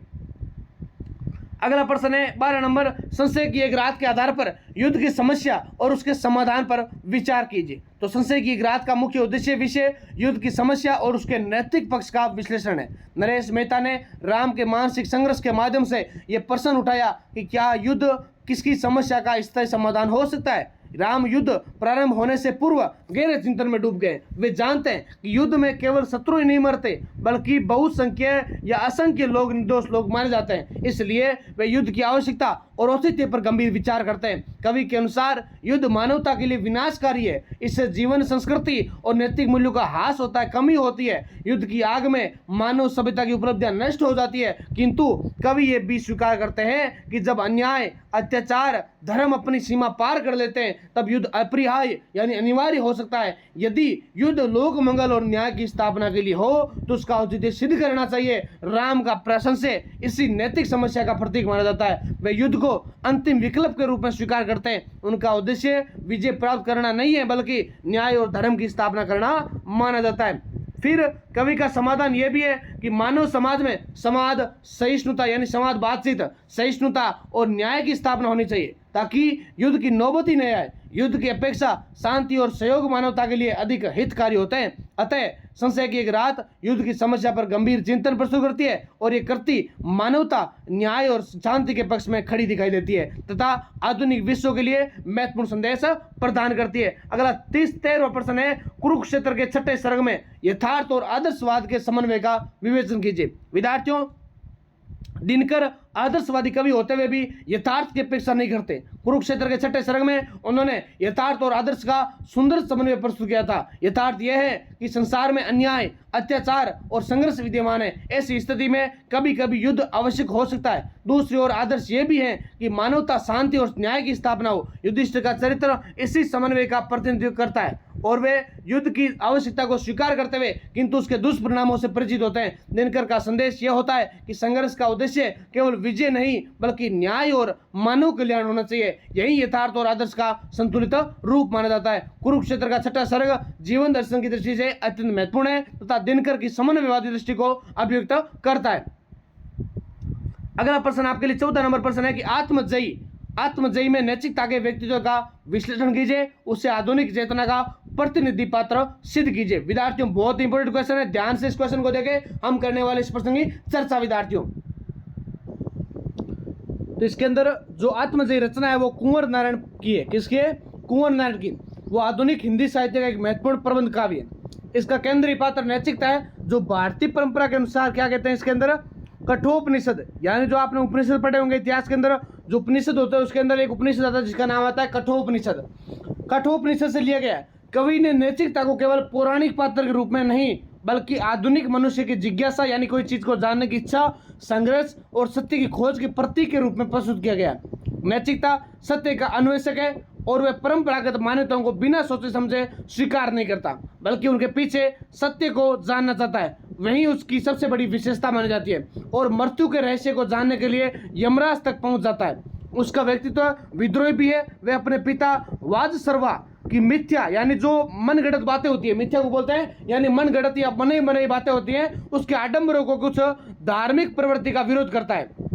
अगला प्रश्न है 12 नंबर, संशय की एक रात के आधार पर युद्ध की समस्या और उसके समाधान पर विचार कीजिए। तो संशय की एक रात का मुख्य उद्देश्य विषय युद्ध की समस्या और उसके नैतिक पक्ष का विश्लेषण है। नरेश मेहता ने राम के मानसिक संघर्ष के माध्यम से यह प्रश्न उठाया कि क्या युद्ध किसकी समस्या का स्थायी समाधान हो सकता है। राम युद्ध प्रारंभ होने से पूर्व गहरे चिंतन में डूब गए। वे जानते हैं कि युद्ध में केवल शत्रु ही नहीं मरते, बल्कि बहुसंख्य या असंख्य लोग, निर्दोष लोग मारे जाते हैं। इसलिए वे युद्ध की आवश्यकता और औचित्य पर गंभीर विचार करते हैं। कवि के अनुसार युद्ध मानवता के लिए विनाशकारी है। इससे जीवन, संस्कृति और नैतिक मूल्यों का ह्रास होता है, कमी होती है। युद्ध की आग में मानव सभ्यता की उपलब्धियां नष्ट हो जाती है। किंतु कवि ये भी स्वीकार करते हैं कि जब अन्याय, अत्याचार, धर्म अपनी सीमा पार कर लेते हैं तब युद्ध अपरिहार्य यानी अनिवार्य हो सकता है। यदि युद्ध लोक मंगल और न्याय की स्थापना के लिए हो तो उसका औचित्य सिद्ध करना चाहिए। राम का प्रशंसय इसी नैतिक समस्या का प्रतीक माना जाता है। वे युद्ध को अंतिम विकल्प के रूप में स्वीकार करते हैं। उनका उद्देश्य विजय प्राप्त करना नहीं है, बल्कि न्याय और धर्म की स्थापना करना माना जाता है। फिर कवि का समाधान यह भी है कि मानव समाज में संवाद, सहिष्णुता यानी संवाद, बातचीत, सहिष्णुता और न्याय की स्थापना होनी चाहिए ताकि युद्ध की नौबत ही नहीं आए। युद्ध की अपेक्षा शांति और सहयोग मानवता के लिए अधिक हितकारी होते हैं। अतः संशय की एक रात युद्ध की समस्या पर गंभीर चिंतन प्रस्तुत करती है और ये कृति मानवता, न्याय और शांति के पक्ष में खड़ी दिखाई देती है तथा आधुनिक विश्व के लिए महत्वपूर्ण संदेश प्रदान करती है। अगला 13वां प्रश्न है, कुरुक्षेत्र के 6ठे सर्ग में यथार्थ और आदर्शवाद के समन्वय का विवेचन कीजिए। विद्यार्थियों, दिनकर आदर्शवादी कवि होते हुए भी यथार्थ की अपेक्षा नहीं करते। कुरुक्षेत्र के 6ठे सर्ग में उन्होंने यथार्थ और आदर्श का सुंदर समन्वय प्रस्तुत किया था। यथार्थ यह है कि संसार में अन्याय, अत्याचार और संघर्ष विद्यमान है। ऐसी स्थिति में कभी कभी युद्ध आवश्यक हो सकता है। दूसरी ओर आदर्श ये भी है कि मानवता, शांति और न्याय की स्थापना हो। युधिष्ठिर का चरित्र इसी समन्वय का प्रतिनिधित्व करता है और वे युद्ध की आवश्यकता को स्वीकार करते हुए किंतु उसके दुष्परिणामों से परिचित होते हैं। दिनकर का संदेश यह होता है कि संघर्ष का उद्देश्य केवल विजय नहीं बल्कि न्याय और मानव कल्याण होना चाहिए। यही यथार्थ और आदर्श का संतुलित रूप माना जाता है। कुरुक्षेत्र का 6ठा सर्ग जीवन दर्शन की दृष्टि से अत्यंत महत्वपूर्ण है तथा दिनकर की समन्वयवादी दृष्टि को अभिव्यक्त करता है। अगला प्रश्न आपके लिए 14 नंबर प्रश्न है कि आत्मजयी में नैतिकता के व्यक्तित्व का विश्लेषण कीजिए, उससे आधुनिक चेतना का प्रतिनिधि पात्र सिद्ध कीजिए। विद्यार्थियों, बहुत इंपॉर्टेंट क्वेश्चन है, ध्यान से इस क्वेश्चन को देखें। हम करने वाले इस प्रश्न की चर्चा विद्यार्थियों, तो इसके अंदर जो आत्मजयी रचना है वो कुंवर नारायण की है। किसकी है? कुंवर नारायण की। वो आधुनिक हिंदी साहित्य का एक महत्वपूर्ण प्रबंध काव्य है। इसका केंद्रीय पात्र नैतिकता है, जो भारतीय परंपरा के अनुसार क्या कहते हैं इसके अंदर, कठोपनिषद, यानी जो आपने उपनिषद पढ़े होंगे इतिहास के अंदर, जो उपनिषद होता है उसके अंदर एक उपनिषद आता है जिसका नाम आता है कठोपनिषद। कठोपनिषद से लिया गया। कवि ने नैतिकता को केवल पौराणिक पात्र के रूप में नहीं बल्कि आधुनिक मनुष्य की जिज्ञासा, यानी कोई चीज को जानने की इच्छा, संघर्ष और सत्य की खोज के प्रतीक के रूप में प्रस्तुत किया गया। नैतिकता सत्य का अन्वेषक है और वह परंपरागत मान्यताओं को बिना सोचे समझे स्वीकार नहीं करता बल्कि उनके पीछे सत्य को जानना चाहता है। वही उसकी सबसे बड़ी विशेषता मानी जाती है और मृत्यु के रहस्य को जानने के लिए यमराज तक पहुंच जाता है। उसका व्यक्तित्व विद्रोही भी है। वह अपने पिता वाद सर्वा की मिथ्या, यानी जो मनगढ़ंत बातें होती है, मिथ्या को बोलते हैं, यानी मनगढ़ंत या बने बनाई बातें होती हैं, उसके आडंबरों को, कुछ धार्मिक प्रवृत्ति का विरोध करता है।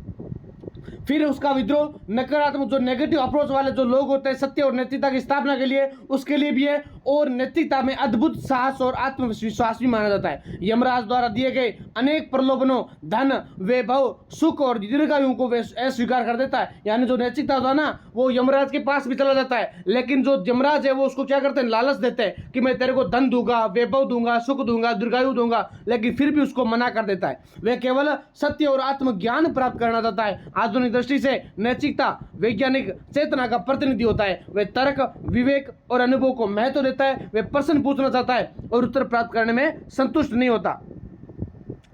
फिर उसका विद्रोह नकारात्मक, जो नेगेटिव अप्रोच वाले जो लोग होते हैं सत्य और नैतिकता की स्थापना के लिए, उसके लिए भी है। और नैतिकता में अद्भुत साहस और आत्मविश्वास भी माना जाता है। यमराज द्वारा दिए गए अनेक प्रलोभनों, धन, वैभव, सुख और दीर्घायु को वे अस्वीकार कर देता है। यानी जो नैतिकता होता है ना, वो यमराज के पास भी चला जाता है, लेकिन जो यमराज है वो उसको क्या करते हैं, लालच देते हैं कि मैं तेरे को धन दूंगा, वैभव दूंगा, सुख दूंगा, दीर्घायु दूंगा, लेकिन फिर भी उसको मना कर देता है। वह केवल सत्य और आत्मज्ञान प्राप्त करना चाहता है। आधुनिक दृष्टि से नैतिकता वैज्ञानिक चेतना का प्रतिनिधि होता है। वह तर्क, विवेक और अनुभव को महत्व देता है। वह प्रश्न पूछना चाहता है और उत्तर प्राप्त करने में संतुष्ट नहीं होता।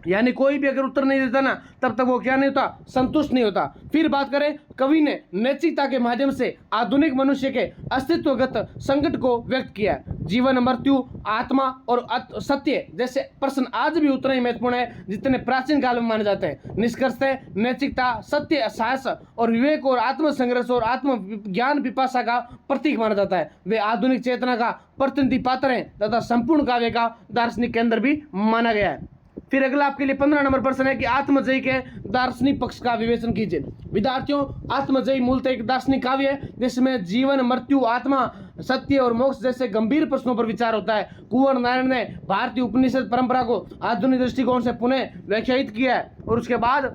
यानी कोई भी अगर उत्तर नहीं देता ना, तब तक वो क्या नहीं होता, संतुष्ट नहीं होता। फिर बात करें, कवि ने नैतिकता के माध्यम से आधुनिक मनुष्य के अस्तित्वगत संकट को व्यक्त किया। जीवन, मृत्यु, आत्मा और सत्य जैसे प्रश्न आज भी उतना ही महत्वपूर्ण है जितने प्राचीन काल में माने जाते हैं। निष्कर्षतः नैतिकता सत्य, साहस और विवेक और आत्म संघर्ष और आत्म ज्ञान पिपासा का प्रतीक माना जाता है। वे आधुनिक चेतना का प्रतिनिधि पात्र हैं तथा संपूर्ण काव्य का दार्शनिक केंद्र भी माना गया है। फिर अगला आपके लिए 15 नंबर प्रश्न है कि आत्मजयी के दार्शनिक पक्ष का विवेचन कीजिए। विद्यार्थियों, आत्मजयी मूलतः एक दार्शनिक काव्य है जिसमें जीवन, मृत्यु, आत्मा, सत्य और मोक्ष जैसे गंभीर प्रश्नों पर विचार होता है। कुंवर नारायण ने भारतीय उपनिषद परंपरा को आधुनिक दृष्टिकोण से पुनः व्याख्यायित किया है और उसके बाद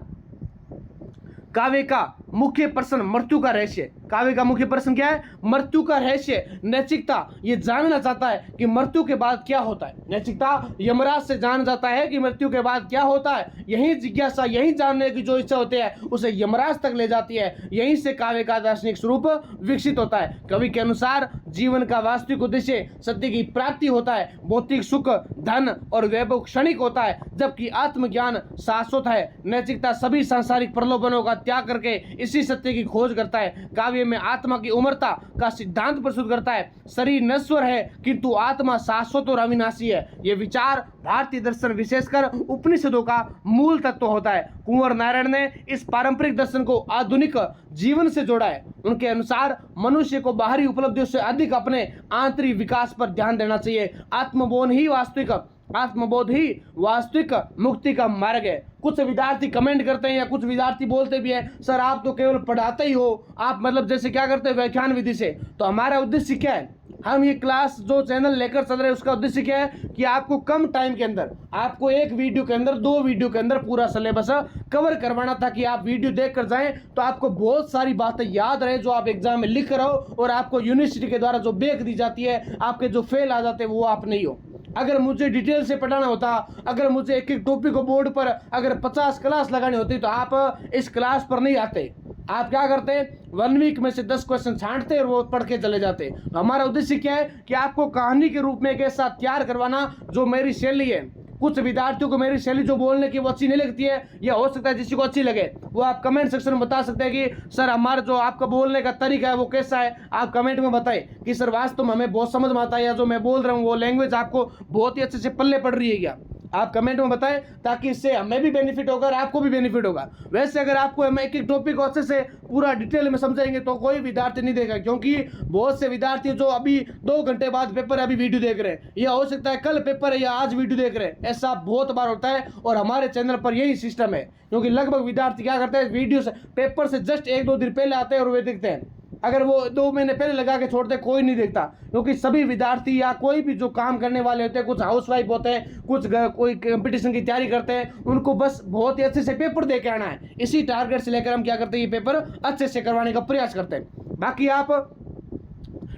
काव्य का मुख्य प्रश्न मृत्यु का रहस्य। काव्य का मुख्य प्रश्न क्या है? मृत्यु का रहस्य। नैतिकता ये जानना चाहता है कि मृत्यु के बाद क्या होता है। नैतिकता यमराज से जानना चाहता है कि मृत्यु के बाद क्या होता है। यही जिज्ञासा, यही जानने की जो इच्छा होती है उसे यमराज तक ले जाती है। यहीं से काव्य का दार्शनिक स्वरूप विकसित होता है। कवि के अनुसार जीवन का वास्तविक उद्देश्य सत्य की प्राप्ति होता है। भौतिक सुख, धन और वैभव क्षणिक होता है, जबकि आत्मज्ञान शाश्वत है। नैतिकता सभी सांसारिक प्रलोभनों का त्याग करके इसी सत्य की खोज करता है। काव्य में आत्मा की उमरता का सिद्धांत प्रस्तुत करता है। शरीर नश्वर है किंतु आत्मा शाश्वत और अविनाशी है। ये विचार भारतीय दर्शन विशेषकर उपनिषदों का मूल तत्व होता है। कुंवर नारायण ने इस पारंपरिक दर्शन को आधुनिक जीवन से जोड़ा है। उनके अनुसार मनुष्य को बाहरी उपलब्धियों से अधिक अपने आंतरिक विकास पर ध्यान देना चाहिए। आत्मबोध ही वास्तविक आत्मबोध ही वास्तविक मुक्ति का मार्ग है। कुछ विद्यार्थी कमेंट करते हैं या कुछ विद्यार्थी बोलते भी हैं, सर आप तो केवल पढ़ाते ही हो, आप मतलब जैसे क्या करते हैं व्याख्यान विधि से। तो हमारा उद्देश्य क्या है, हम ये क्लास जो चैनल लेकर चल रहे हैं उसका उद्देश्य क्या है कि आपको कम टाइम के अंदर, आपको एक वीडियो के अंदर, 2 वीडियो के अंदर पूरा सिलेबस कवर करवाना, ताकि आप वीडियो देख कर जाएं तो आपको बहुत सारी बातें याद रहे जो आप एग्जाम में लिख रहे हो, और आपको यूनिवर्सिटी के द्वारा जो बैक दी जाती है, आपके जो फेल आ जाते हैं वो आप नहीं हो। अगर मुझे डिटेल से पढ़ाना होता, अगर मुझे एक एक टॉपिक को बोर्ड पर अगर 50 क्लास लगानी होती तो आप इस क्लास पर नहीं आते। आप क्या करते हैं, 1 वीक में से 10 क्वेश्चन छांटते और वो पढ़ के चले जाते। हमारा उद्देश्य क्या है कि आपको कहानी के रूप में एक ऐसा तैयार करवाना जो मेरी शैली है। कुछ विद्यार्थियों को मेरी शैली जो बोलने की वो अच्छी नहीं लगती है, या हो सकता है किसी को अच्छी लगे, वो आप कमेंट सेक्शन में बता सकते हैं कि सर हमारा जो आपका बोलने का तरीका है वो कैसा है। आप कमेंट में बताएं कि सर वास्तव में हमें बहुत समझ में आता है, या जो मैं बोल रहा हूँ वो लैंग्वेज आपको बहुत ही अच्छे से पल्ले पड़ रही है क्या। आप कमेंट में बताएं ताकि इससे हमें भी बेनिफिट होगा और आपको भी बेनिफिट होगा। वैसे अगर आपको हम एक एक टॉपिक को अच्छे से पूरा डिटेल में समझाएंगे तो कोई विद्यार्थी नहीं देगा, क्योंकि बहुत से विद्यार्थी जो अभी 2 घंटे बाद पेपर अभी वीडियो देख रहे हैं, या हो सकता है कल पेपर है या आज वीडियो देख रहे हैं, ऐसा बहुत बार होता है। और हमारे चैनल पर यही सिस्टम है, क्योंकि लगभग विद्यार्थी क्या करते हैं, वीडियो से पेपर से जस्ट 1-2 दिन पहले आते हैं और वे देखते हैं। अगर वो 2 महीने पहले लगा के छोड़ते कोई नहीं देखता, क्योंकि सभी विद्यार्थी या कोई भी जो काम करने वाले होते हैं, कुछ हाउसवाइफ होते हैं, कुछ कोई कंपटीशन की तैयारी करते हैं, उनको बस बहुत ही अच्छे से पेपर दे के आना है। इसी टारगेट से लेकर हम क्या करते हैं, ये पेपर अच्छे से करवाने का प्रयास करते हैं। बाकी आप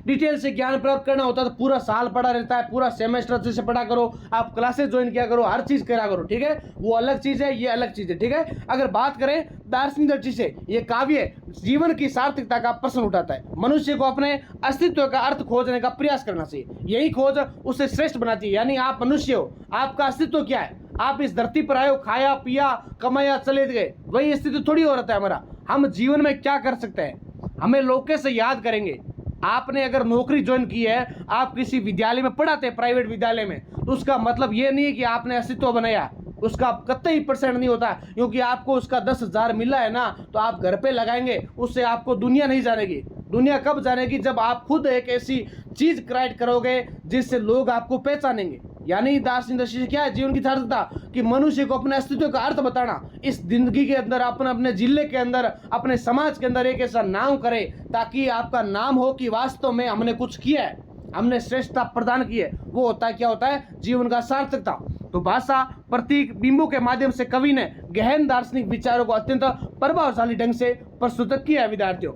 डिटेल से ज्ञान प्राप्त करना होता है तो पूरा साल पढ़ा रहता है, पूरा सेमेस्टर अच्छे से पढ़ा करो, आप क्लासेस ज्वाइन किया करो, हर चीज़ करा करो, ठीक है। वो अलग चीज़ है, ये अलग चीज़ है, ठीक है। अगर बात करें दार्शनिक दृष्टि से, ये काव्य जीवन की सार्थकता का प्रश्न उठाता है। मनुष्य को अपने अस्तित्व का अर्थ खोजने का प्रयास करना चाहिए, यही खोज उसे श्रेष्ठ बनाती है। यानी आप मनुष्य हो, आपका अस्तित्व क्या है, आप इस धरती पर आए हो, खाया पिया कमाया चले गए, वही अस्तित्व थोड़ी हो रहता है हमारा। हम जीवन में क्या कर सकते हैं, हमें लोग कैसे याद करेंगे। आपने अगर नौकरी ज्वाइन की है, आप किसी विद्यालय में पढ़ाते हैं, प्राइवेट विद्यालय में, तो उसका मतलब ये नहीं है कि आपने अस्तित्व बनाया, उसका कतई % नहीं होता, क्योंकि आपको उसका 10,000 मिला है ना, तो आप घर पे लगाएंगे, उससे आपको दुनिया नहीं जानेगी। दुनिया कब जानेगी, जब आप खुद एक ऐसी चीज क्रिएट करोगे जिससे लोग आपको पहचानेंगे। यानी दार्शनिक दृष्टि से क्या है जीवन की सार्थकता, कि मनुष्य को अपने अस्तित्व का अर्थ बताना, इस जिंदगी के अंदर अपने जिले के अंदर, अपने समाज के अंदर एक ऐसा नाम करे ताकि आपका नाम हो कि वास्तव में हमने कुछ किया है, हमने श्रेष्ठता प्रदान की है। वो होता है, क्या होता है, जीवन का सार्थकता। तो भाषा, प्रतीक, बिंबों के माध्यम से कवि ने गहन दार्शनिक विचारों को अत्यंत प्रभावशाली ढंग से प्रस्तुत किया है विद्यार्थियों।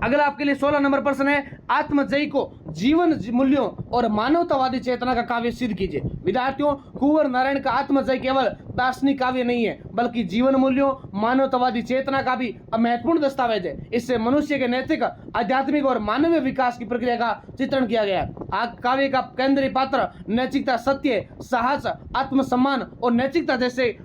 अगला आपके लिए 16 नंबर प्रश्न है, आत्मजयी को जीवन मूल्यों और मानवतावादी चेतना का काव्य सिद्ध कीजिए। विद्यार्थियों, कुंवर नारायण का आत्मजयी केवल दार्शनिक काव्य नहीं है, बल्कि जीवन मूल्यों, मानवतावादी चेतना का भी महत्वपूर्ण दस्तावेज है। इससे मनुष्य के नैतिक, आध्यात्मिक और मानवीय विकास की प्रक्रिया का चित्रण किया गया है। काव्य का केंद्रीय पात्र नैतिकता, सत्य, साहस, आत्मसम्मान और नैतिकता जैसे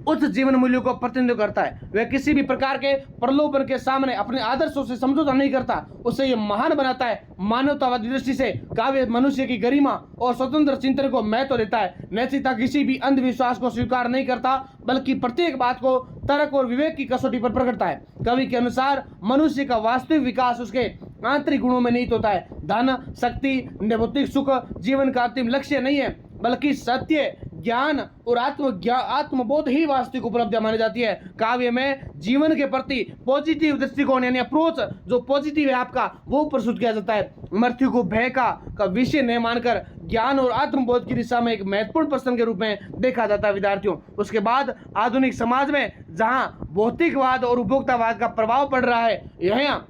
उच्च जीवन मूल्यों को प्रतिनिधित्व करता है। वह किसी भी प्रकार के प्रलोभन के सामने अपने आदर्शों से समझौता नहीं करता, उसे ये महान बनाता है। मानवतावादी दृष्टि से काव्य मनुष्य की गरिमा और स्वतंत्र चिंतन को महत्व देता है। नैतिकता किसी भी अंधविश्वास को स्वीकार नहीं करता, बल्कि प्रत्येक बात को तर्क और विवेक की कसौटी पर प्रकटता है। कवि के अनुसार मनुष्य का वास्तविक विकास उसके आंतरिक गुणों में निहित होता है। धन, शक्ति, भौतिक सुख जीवन का अंतिम लक्ष्य नहीं है, बल्कि सत्य, ज्ञान और आत्मबोध ही वास्तविक उपलब्धियां मानी जाती है। काव्य में जीवन के प्रति पॉजिटिव दृष्टिकोण यानी अप्रोच जो पॉजिटिव है आपका, वो प्रस्तुत किया जाता है। मृत्यु को भय का विषय नहीं मानकर ज्ञान और आत्मबोध की दिशा में एक महत्वपूर्ण प्रश्न के रूप में देखा जाता है विद्यार्थियों। उसके बाद आधुनिक समाज में जहां भौतिकवाद और उपभोक्तावाद का प्रभाव पड़ रहा है, यहाँ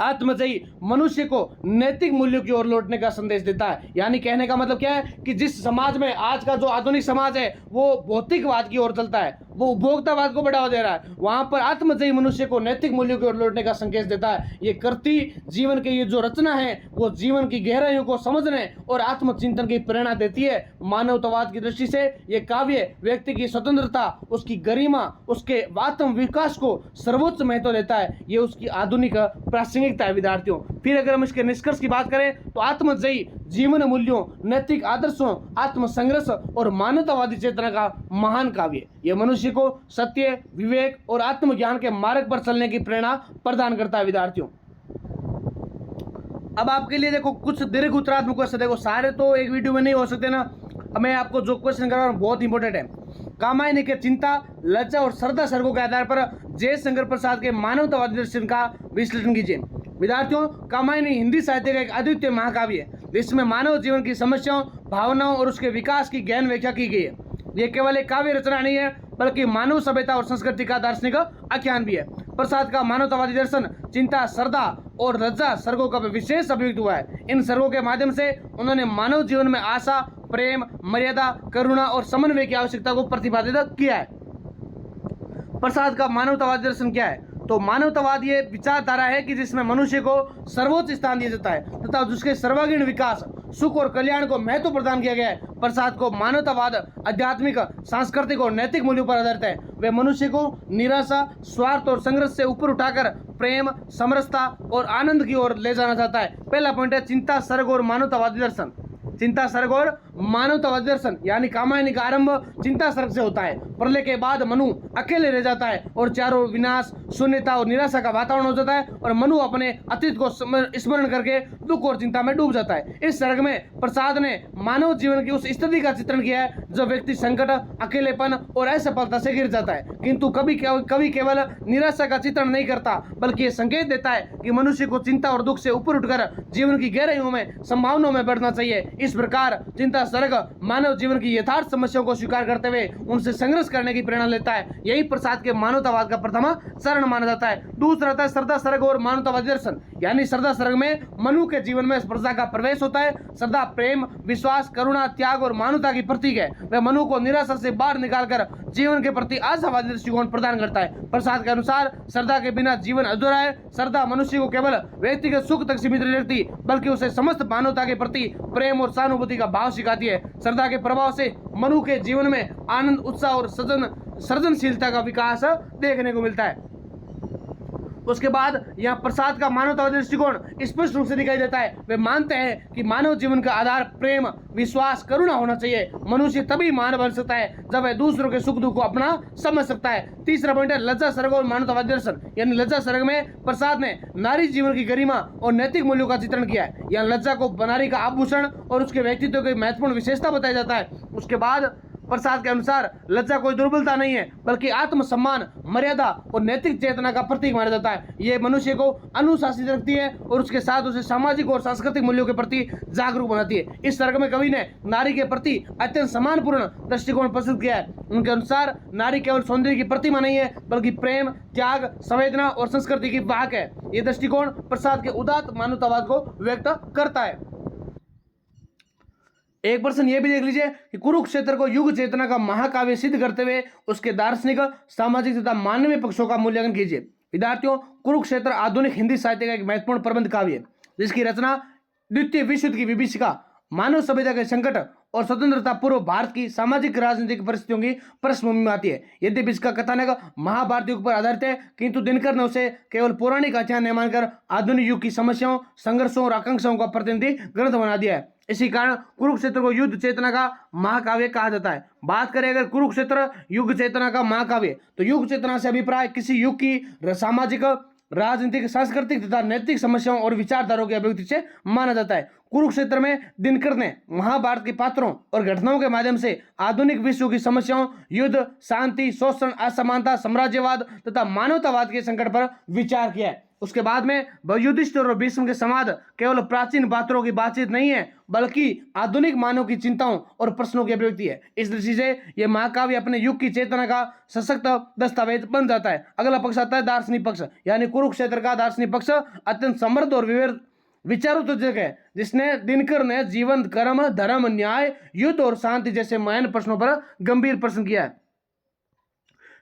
आत्मजयी मनुष्य को नैतिक मूल्यों की ओर लौटने का संदेश देता है। यानी कहने का मतलब क्या है कि जिस समाज में आज का जो आधुनिक समाज है वो भौतिकवाद की ओर चलता है, वो उपभोक्तावाद को बढ़ावा दे रहा है, वहां पर आत्मजयी मनुष्य को नैतिक मूल्यों की ओर लौटने का संकेत देता है। ये कृति जीवन के ये जो रचना है वो जीवन की गहराइयों को समझने और आत्मचिंतन की प्रेरणा देती है। मानवतावाद की दृष्टि से ये काव्य व्यक्ति की स्वतंत्रता, उसकी गरिमा, उसके आत्म विकास को सर्वोच्च महत्व देता है। ये उसकी आधुनिक प्रासंगिकता है विद्यार्थियों। फिर अगर हम इसके निष्कर्ष की बात करें तो आत्मजयी जीवन मूल्यों, नैतिक आदर्शों, आत्मसंघर्ष और मानवतावादी चेतना का महान काव्य। यह मनुष्य को सत्य, विवेक और आत्मज्ञान के मार्ग पर चलने की प्रेरणा प्रदान करता है विद्यार्थियों। अब आपके लिए देखो कुछ दीर्घ उत्तरात्मक क्वेश्चन, देखो सारे तो एक वीडियो में नहीं हो सकते ना। अब मैं आपको जो क्वेश्चन कर रहा हूँ बहुत इंपॉर्टेंट है। कामायनी के चिंता, लज्जा और श्रद्धा सर्गों के आधार पर जयशंकर प्रसाद के मानवतावादी दर्शन का विश्लेषण कीजिए। विद्यार्थियों, कामायनी हिंदी साहित्य का एक अद्वितीय महाकाव्य है जिसमें मानव जीवन की समस्याओं, भावनाओं और उसके विकास की गहन व्याख्या की गई है। यह केवल एक काव्य रचना नहीं है बल्कि मानव सभ्यता और संस्कृति का दार्शनिक आख्यान भी है। प्रसाद का मानवतावादी दर्शन चिंता, श्रद्धा और लज्जा सर्गों का विशेष अभिव्यक्त हुआ है। इन सर्गों के माध्यम से उन्होंने मानव जीवन में आशा, प्रेम, मर्यादा, करुणा और समन्वय की आवश्यकता को प्रतिपादित किया है। प्रसाद का मानवतावादी दर्शन क्या है? तो मानवतावाद ये विचारधारा है कि जिसमें मनुष्य को सर्वोच्च स्थान दिया जाता है तथा उसके सर्वांगीण विकास, सुख और कल्याण को महत्व प्रदान किया गया है। प्रसाद को मानवतावाद आध्यात्मिक, सांस्कृतिक और नैतिक मूल्यों पर आधारित है। वे मनुष्य को निराशा, स्वार्थ और संघर्ष से ऊपर उठाकर प्रेम, समरसता और आनंद की ओर ले जाना चाहता है। पहला पॉइंट है चिंता, सर्ग और मानवतावादी दर्शन। चिंता सर्ग और मानवतावादी दर्शन यानी कामायनी का आरंभ चिंता सर्ग से होता है। प्रलय के बाद मनु अकेले रह जाता है और चारों विनाश, शून्यता और निराशा का वातावरण हो जाता है और मनु अपने अतीत को स्मरण करके दुख और चिंता में डूब जाता है। इस सर्ग में प्रसाद ने मानव जीवन की उस स्थिति का चित्रण किया है जब व्यक्ति संकट, अकेलेपन और असफलता से गिर जाता है, किंतु कभी केवल निराशा का चित्रण नहीं करता बल्कि ये संकेत देता है कि मनुष्य को चिंता और दुख से ऊपर उठकर जीवन की गहराइयों में, संभावनाओं में बढ़ना चाहिए। इस प्रकार चिंता सर्ग मानव जीवन की यथार्थ समस्याओं को स्वीकार करते हुए उनसे संघर्ष करने की प्रेरणा लेता है। यही प्रसाद के मानवतावाद का प्रथम चरण माना जाता है। दूसरा आता है श्रद्धा सर्ग और मानवतावादी दर्शन यानी श्रद्धा सर्ग में मनु के जीवन में प्रजा का प्रवेश होता है। श्रद्धा प्रेम, विश्वास, करुणा, त्याग और मानवता की प्रतीक है। वह मनु को निराशा से बाहर निकालकर जीवन के प्रति आशावादी दृष्टिकोण प्रदान करता है। प्रसाद के अनुसार श्रद्धा के बिना जीवन अधूरा है। श्रद्धा मनुष्य को केवल व्यक्तिगत सुख तक सीमित नहीं रखती बल्कि उसे समस्त मानवता के प्रति प्रेम और सहानुभूति का भाव सिखाती है। श्रद्धा के प्रभाव से मनु के जीवन में आनंद, उत्साह और सृजनशीलता का विकास देखने को मिलता है। उसके बाद यहाँ प्रसाद का मानवतावादी दृष्टिकोण स्पष्ट रूप से दिखाई देता है। वे मानते हैं कि मानव जीवन का आधार प्रेम, विश्वास, करुणा होना चाहिए। मनुष्य तभी महान बन सकता है जब वह दूसरों के सुख दुख को अपना समझ सकता है। तीसरा पॉइंट है लज्जा सर्ग और मानवतावादी दर्शन यानी लज्जा सर्ग में प्रसाद ने नारी जीवन की गरिमा और नैतिक मूल्यों का चित्रण किया है। यहाँ लज्जा को नारी का आभूषण और उसके व्यक्तित्व की महत्वपूर्ण विशेषता बताया जाता है। उसके बाद प्रसाद के अनुसार लज्जा कोई दुर्बलता नहीं है बल्कि आत्मसम्मान, मर्यादा और नैतिक चेतना का प्रतीक माना जाता है। यह मनुष्य को अनुशासित रखती है और उसके साथ उसे सामाजिक और सांस्कृतिक मूल्यों के प्रति जागरूक बनाती है। इस सर्ग में कवि ने नारी के प्रति अत्यंत सम्मानपूर्ण दृष्टिकोण प्रस्तुत किया है। उनके अनुसार नारी केवल सौंदर्य की प्रतिमा नहीं है बल्कि प्रेम, त्याग, संवेदना और संस्कृति की वाहक है। यह दृष्टिकोण प्रसाद के उदात्त मानवतावाद को व्यक्त करता है। एक प्रश्न ये भी देख लीजिए कि कुरुक्षेत्र को युग चेतना का महाकाव्य सिद्ध करते हुए उसके दार्शनिक, सामाजिक तथा मानवीय पक्षों का मूल्यांकन कीजिए। विद्यार्थियों, कुरुक्षेत्र आधुनिक हिंदी साहित्य का एक महत्वपूर्ण प्रबंध काव्य है जिसकी रचना द्वितीय विश्व युद्ध की विभीषिका, मानव सभ्यता के संकट और स्वतंत्रता पूर्व भारत की सामाजिक राजनीतिक परिस्थितियों की पृष्ठभूमि में आती है। यद्यपि इसका कथानक महाभारत युग पर आधारित है किंतु दिनकर ने उसे केवल पौराणिक आख्यान नहीं मानकर आधुनिक युग की समस्याओं, संघर्षों और आकांक्षाओं का प्रतिनिधि ग्रंथ बना दिया है। इसी कारण कुरुक्षेत्र को युद्ध चेतना का महाकाव्य कहा जाता है। बात करें अगर कुरुक्षेत्र युग चेतना का महाकाव्य, तो युग चेतना से अभिप्राय किसी युग की सामाजिक, राजनीतिक, सांस्कृतिक तथा नैतिक समस्याओं और विचारधाराओं की अभिव्यक्ति से माना जाता है। कुरुक्षेत्र में दिनकर ने महाभारत के पात्रों और घटनाओं के माध्यम से आधुनिक विश्व की समस्याओं, युद्ध, शांति, शोषण, असमानता, साम्राज्यवाद तथा मानवतावाद के संकट पर विचार किया है। उसके बाद में युधिष्ठिर और भीष्म के संवाद केवल प्राचीन पात्रों की बातचीत नहीं है बल्कि आधुनिक मानव की चिंताओं और प्रश्नों की अभिव्यक्ति है। इस दृष्टि से यह महाकाव्य अपने युग की चेतना का सशक्त दस्तावेज बन जाता है। अगला पक्ष आता है दार्शनिक पक्ष यानी कुरुक्षेत्र का दार्शनिक पक्ष अत्यंत समृद्ध और विविध विचारों तो जगह है जिसने दिनकर ने जीवन, कर्म, धर्म, न्याय, युद्ध और शांति जैसे महान प्रश्नों पर गंभीर प्रश्न किया है।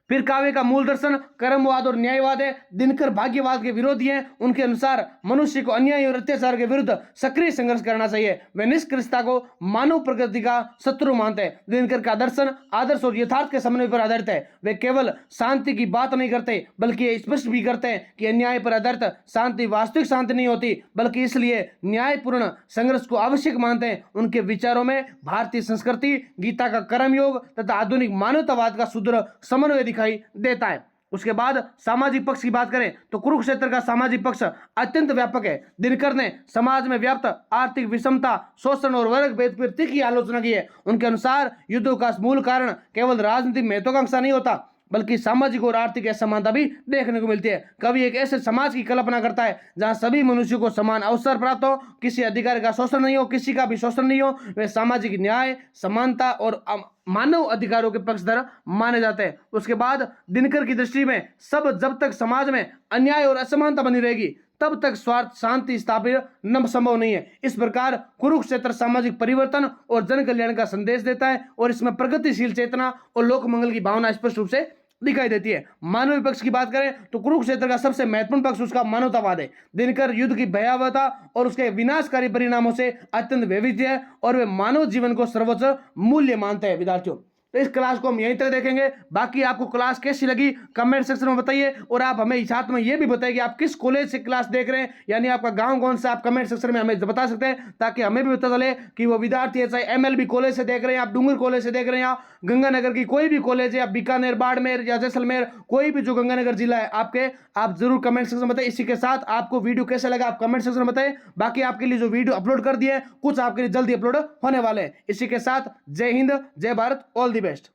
फिर काव्य का मूल दर्शन कर्मवाद और न्यायवाद है। दिनकर भाग्यवाद के विरोधी हैं। उनके अनुसार मनुष्य को अन्याय और अत्याचार के विरुद्ध सक्रिय संघर्ष करना चाहिए। वे निष्क्रियता को मानव प्रकृति का शत्रु मानते हैं। दिनकर का दर्शन आदर्श और यथार्थ के समन्वय पर आधारित है। वे केवल शांति की बात नहीं करते बल्कि ये स्पष्ट भी करते हैं कि अन्याय पर आधारित शांति वास्तविक शांति नहीं होती बल्कि इसलिए न्यायपूर्ण संघर्ष को आवश्यक मानते हैं। उनके विचारों में भारतीय संस्कृति, गीता का कर्मयोग तथा आधुनिक मानवतावाद का सुदृढ़ समन्वय दिखाई देता है। उसके बाद सामाजिक पक्ष की बात करें तो कुरुक्षेत्र का सामाजिक पक्ष अत्यंत व्यापक है। दिनकर ने समाज में व्याप्त आर्थिक विषमता, शोषण और वर्ग भेद पर तीखी आलोचना की है। उनके अनुसार युद्धों का मूल कारण केवल राजनीतिक महत्वाकांक्षा नहीं होता, बल्कि सामाजिक और आर्थिक असमानता भी देखने को मिलती है। कवि एक ऐसे समाज की कल्पना करता है जहां सभी मनुष्यों को समान अवसर प्राप्त हो, किसी अधिकारी का शोषण नहीं हो, किसी का भी शोषण नहीं हो। वे सामाजिक न्याय, समानता और मानव अधिकारों के पक्षधर माने जाते हैं। उसके बाद दिनकर की दृष्टि में जब तक समाज में अन्याय और असमानता बनी रहेगी तब तक स्वार्थ शांति स्थापित न संभव नहीं है। इस प्रकार कुरुक्षेत्र सामाजिक परिवर्तन और जन कल्याण का संदेश देता है और इसमें प्रगतिशील चेतना और लोक मंगल की भावना स्पष्ट रूप से दिखाई देती है। मानवीय पक्ष की बात करें तो कुरुक्षेत्र का सबसे महत्वपूर्ण पक्ष उसका मानवतावाद है। दिनकर युद्ध की भयावहता और उसके विनाशकारी परिणामों से अत्यंत व्यथित है और वे मानव जीवन को सर्वोच्च मूल्य मानते हैं। विद्यार्थियों, तो इस क्लास को हम यहीं तक देखेंगे। बाकी आपको क्लास कैसी लगी कमेंट सेक्शन में बताइए और आप हमें साथ में ये भी बताइए कि आप किस कॉलेज से क्लास देख रहे हैं, यानी आपका गांव कौन सा, आप कमेंट सेक्शन में हमें बता सकते हैं ताकि हमें भी पता चले कि वो विद्यार्थी है चाहे MLB कॉलेज से देख रहे हैं, आप डूंगर कॉलेज से देख रहे हैं या गंगानगर की कोई भी कॉलेज है, या बीकानेर, बाड़मेर या जैसलमेर, कोई भी जो गंगानगर जिला है आपके, आप जरूर कमेंट सेक्शन में बताइए। इसी के साथ आपको वीडियो कैसा लगा आप कमेंट सेक्शन में बताएं। बाकी आपके लिए जो वीडियो अपलोड कर दिए कुछ आपके लिए जल्दी अपलोड होने वाले हैं। इसी के साथ जय हिंद, जय भारत, ऑल द बेस्ट।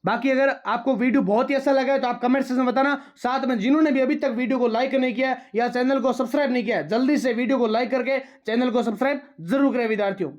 बाकी अगर आपको वीडियो बहुत ही अच्छा लगा है तो आप कमेंट सेक्शन में बताना। साथ में जिन्होंने भी अभी तक वीडियो को लाइक नहीं किया या चैनल को सब्सक्राइब नहीं किया, जल्दी से वीडियो को लाइक करके चैनल को सब्सक्राइब जरूर करें विद्यार्थियों।